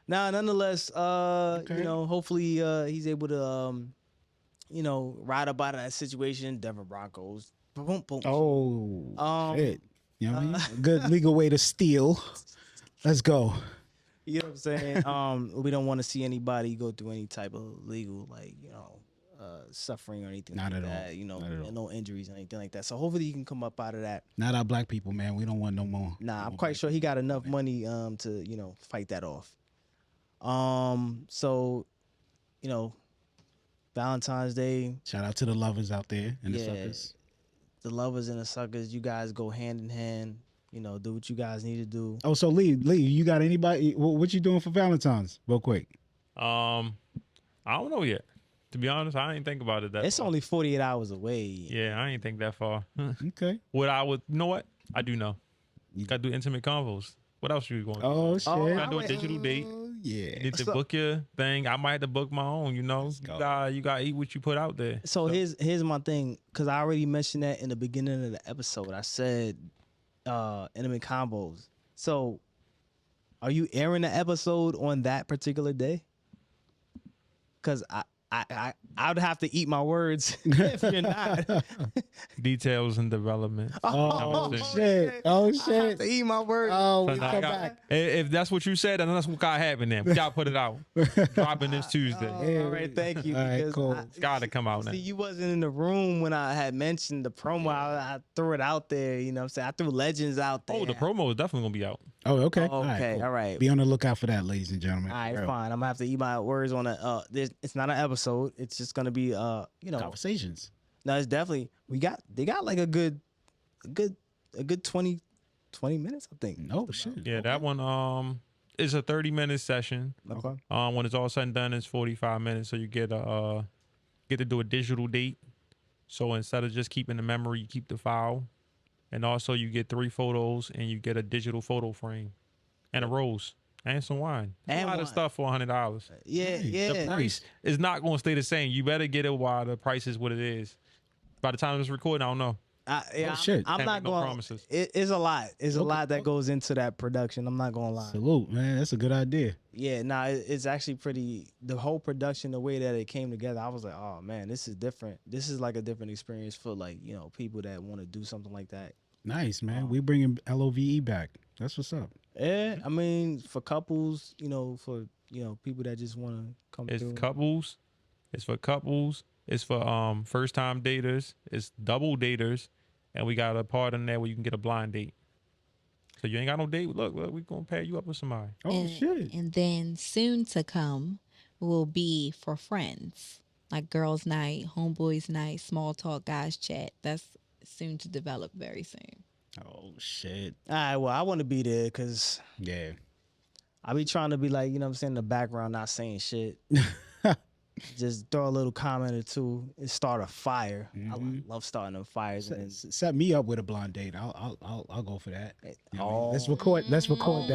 nonetheless, you know, hopefully he's able to, you know, ride up out of that situation. Denver Broncos. Boom, boom. Oh, shit. You know what I mean? Good legal way to steal. Let's go. You know what I'm saying? We don't want to see anybody go through any type of legal, like, you know, suffering or anything Not like at that. all. You know, Not at all. no injuries or anything like that. So hopefully you can come up out of that. Not our black people, man. We don't want no more. Nah, I'm more quite black sure he got people, enough man. money to, you know, fight that off. So, you know, Valentine's Day, Shout out to the lovers out there and the Yeah. suckers. the lovers and the suckers, you guys go hand in hand. You know, do what you guys need to do. Oh, so Lee, you got anybody? What you doing for Valentine's? Real quick. I don't know yet. To be honest, I ain't think about it that It's far. only 48 hours away. Yeah, I ain't think that far. Okay. You know what? I do know. Gotta do intimate convos. What else you going to do? Oh shit. Gotta do a digital date. Yeah. You need to book your thing. I might have to book my own, you know. Let's go. You gotta eat what you put out there. So here's my thing, because I already mentioned that in the beginning of the episode. I said intimate combos. So are you airing the episode on that particular day? Because I would have to eat my words if you're not. Details and development. Oh shit. shit. Oh I have shit. to eat my words. Oh, So we now come I got- back. If that's what you said, then that's what got happened then. We gotta put it out. Dropping this Tuesday. Yeah. All right, thank you. All right, because cool. It's gotta come out now. See, you wasn't in the room when I had mentioned the promo. I threw it out there. You know what I'm saying? I threw legends out there. Oh, the promo is definitely gonna be out. Oh, okay. Okay, cool. all right. Be on the lookout for that, ladies and gentlemen. All right, Real fine. I'm gonna have to eat my words on a. It's not an episode. It's just gonna be you know. Conversations. No, it's definitely they got like a good 20 minutes, I think. Oh shit. Yeah, that one is a 30-minute session. Okay. When it's all said and done, it's 45 minutes. So you get to do a digital date. So instead of just keeping the memory, you keep the file, and also you get 3 photos and you get a digital photo frame, and a rose and some wine. And a lot wine. of stuff for $100. Yeah, yeah. The price is not going to stay the same. You better get it while the price is what it is. By the time it's recorded, I don't know. Yeah, shit. I'm Can't not make no going. promises. It's a lot. It's a lot that goes into that production. I'm not gonna lie. Salute, man. That's a good idea. Yeah, nah, it's actually pretty. The whole production, the way that it came together, I was like, oh man, this is different. This is like a different experience for like people that want to do something like that. Nice, man. We bringing LOVE back. That's what's up. Yeah, I mean for couples, for people that just want to come It's through. couples. It's for couples. It's for first time daters. It's double daters, and we got a part in there where you can get a blind date. So you ain't got no date. Look, we gonna pair you up with somebody. Oh shit. And then soon to come will be for friends, like girls' night, homeboys' night, small talk, guys' chat. That's soon to develop very soon. Oh shit. All right, well, I want to be there because Yeah. I be trying to be like, in the background, not saying shit. Just throw a little comment or two and start a fire. I love starting them fires. And Set me up with a blind date. I'll go for that. You know what I mean? Oh. Let's record that. Let's record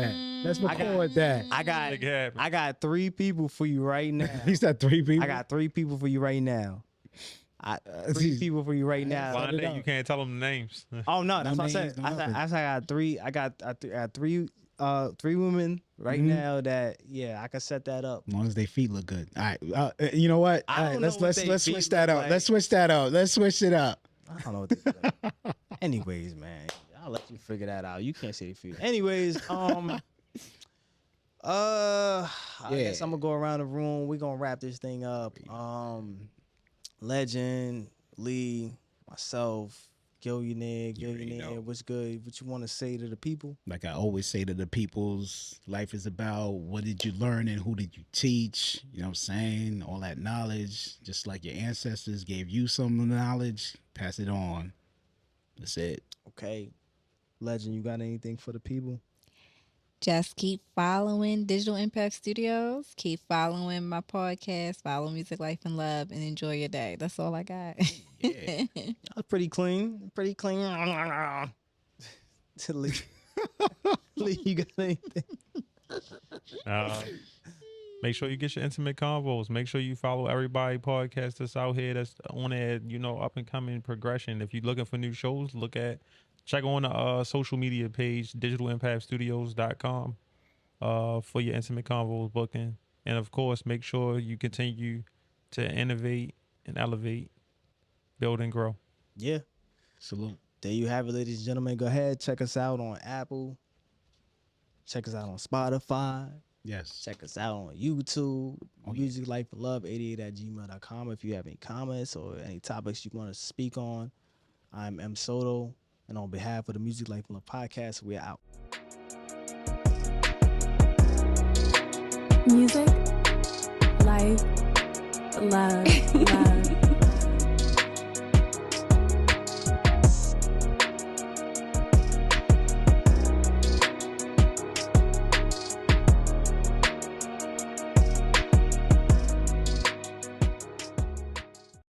that. Make it happen. I got 3 people for you right now. He said 3 people. I got 3 people for you right now. 3 people for you right now. Blind date, you can't tell them the names. Oh no, that's No what I names, said. no I nothing. got 3. I got 3 women right now that I can set that up. As long as their feet look good. All right. You know what? I All right. don't know what they Let's feet switch that look up. like. Let's switch that up. Let's switch it up. I don't know what they look like. Anyways, man, I'll let you figure that out. You can't say it for you. Anyways, I guess I'm gonna go around the room. We're gonna wrap this thing up. Legend, Lee, myself, Gillionaire, what's good? What you want to say to the people? Like I always say to the peoples, life is about what did you learn and who did you teach? You know what I'm saying? All that knowledge, just like your ancestors gave you some knowledge, pass it on. That's it. Okay. Legend, you got anything for the people? Just keep following Digital Impact Studios. Keep following my podcast. Follow Music, Life, and Love, and enjoy your day. That's all I got. Yeah. That's pretty clean. Pretty clean. Lee, you got anything? Make sure you get your intimate convos. Make sure you follow everybody podcast that's out here that's on there, up and coming progression. If you're looking for new shows, check on the social media page, digitalimpactstudios.com, for your intimate convos booking. And of course, make sure you continue to innovate and elevate, build and grow. Yeah. Salute. There you have it, ladies and gentlemen. Go ahead, check us out on Apple. Check us out on Spotify. Yes. Check us out on YouTube. Music Life and Love 88@gmail.com. If you have any comments or any topics you want to speak on, I'm M.Soto. And on behalf of the Music Life and Love podcast, we're out. Music, life, love, love.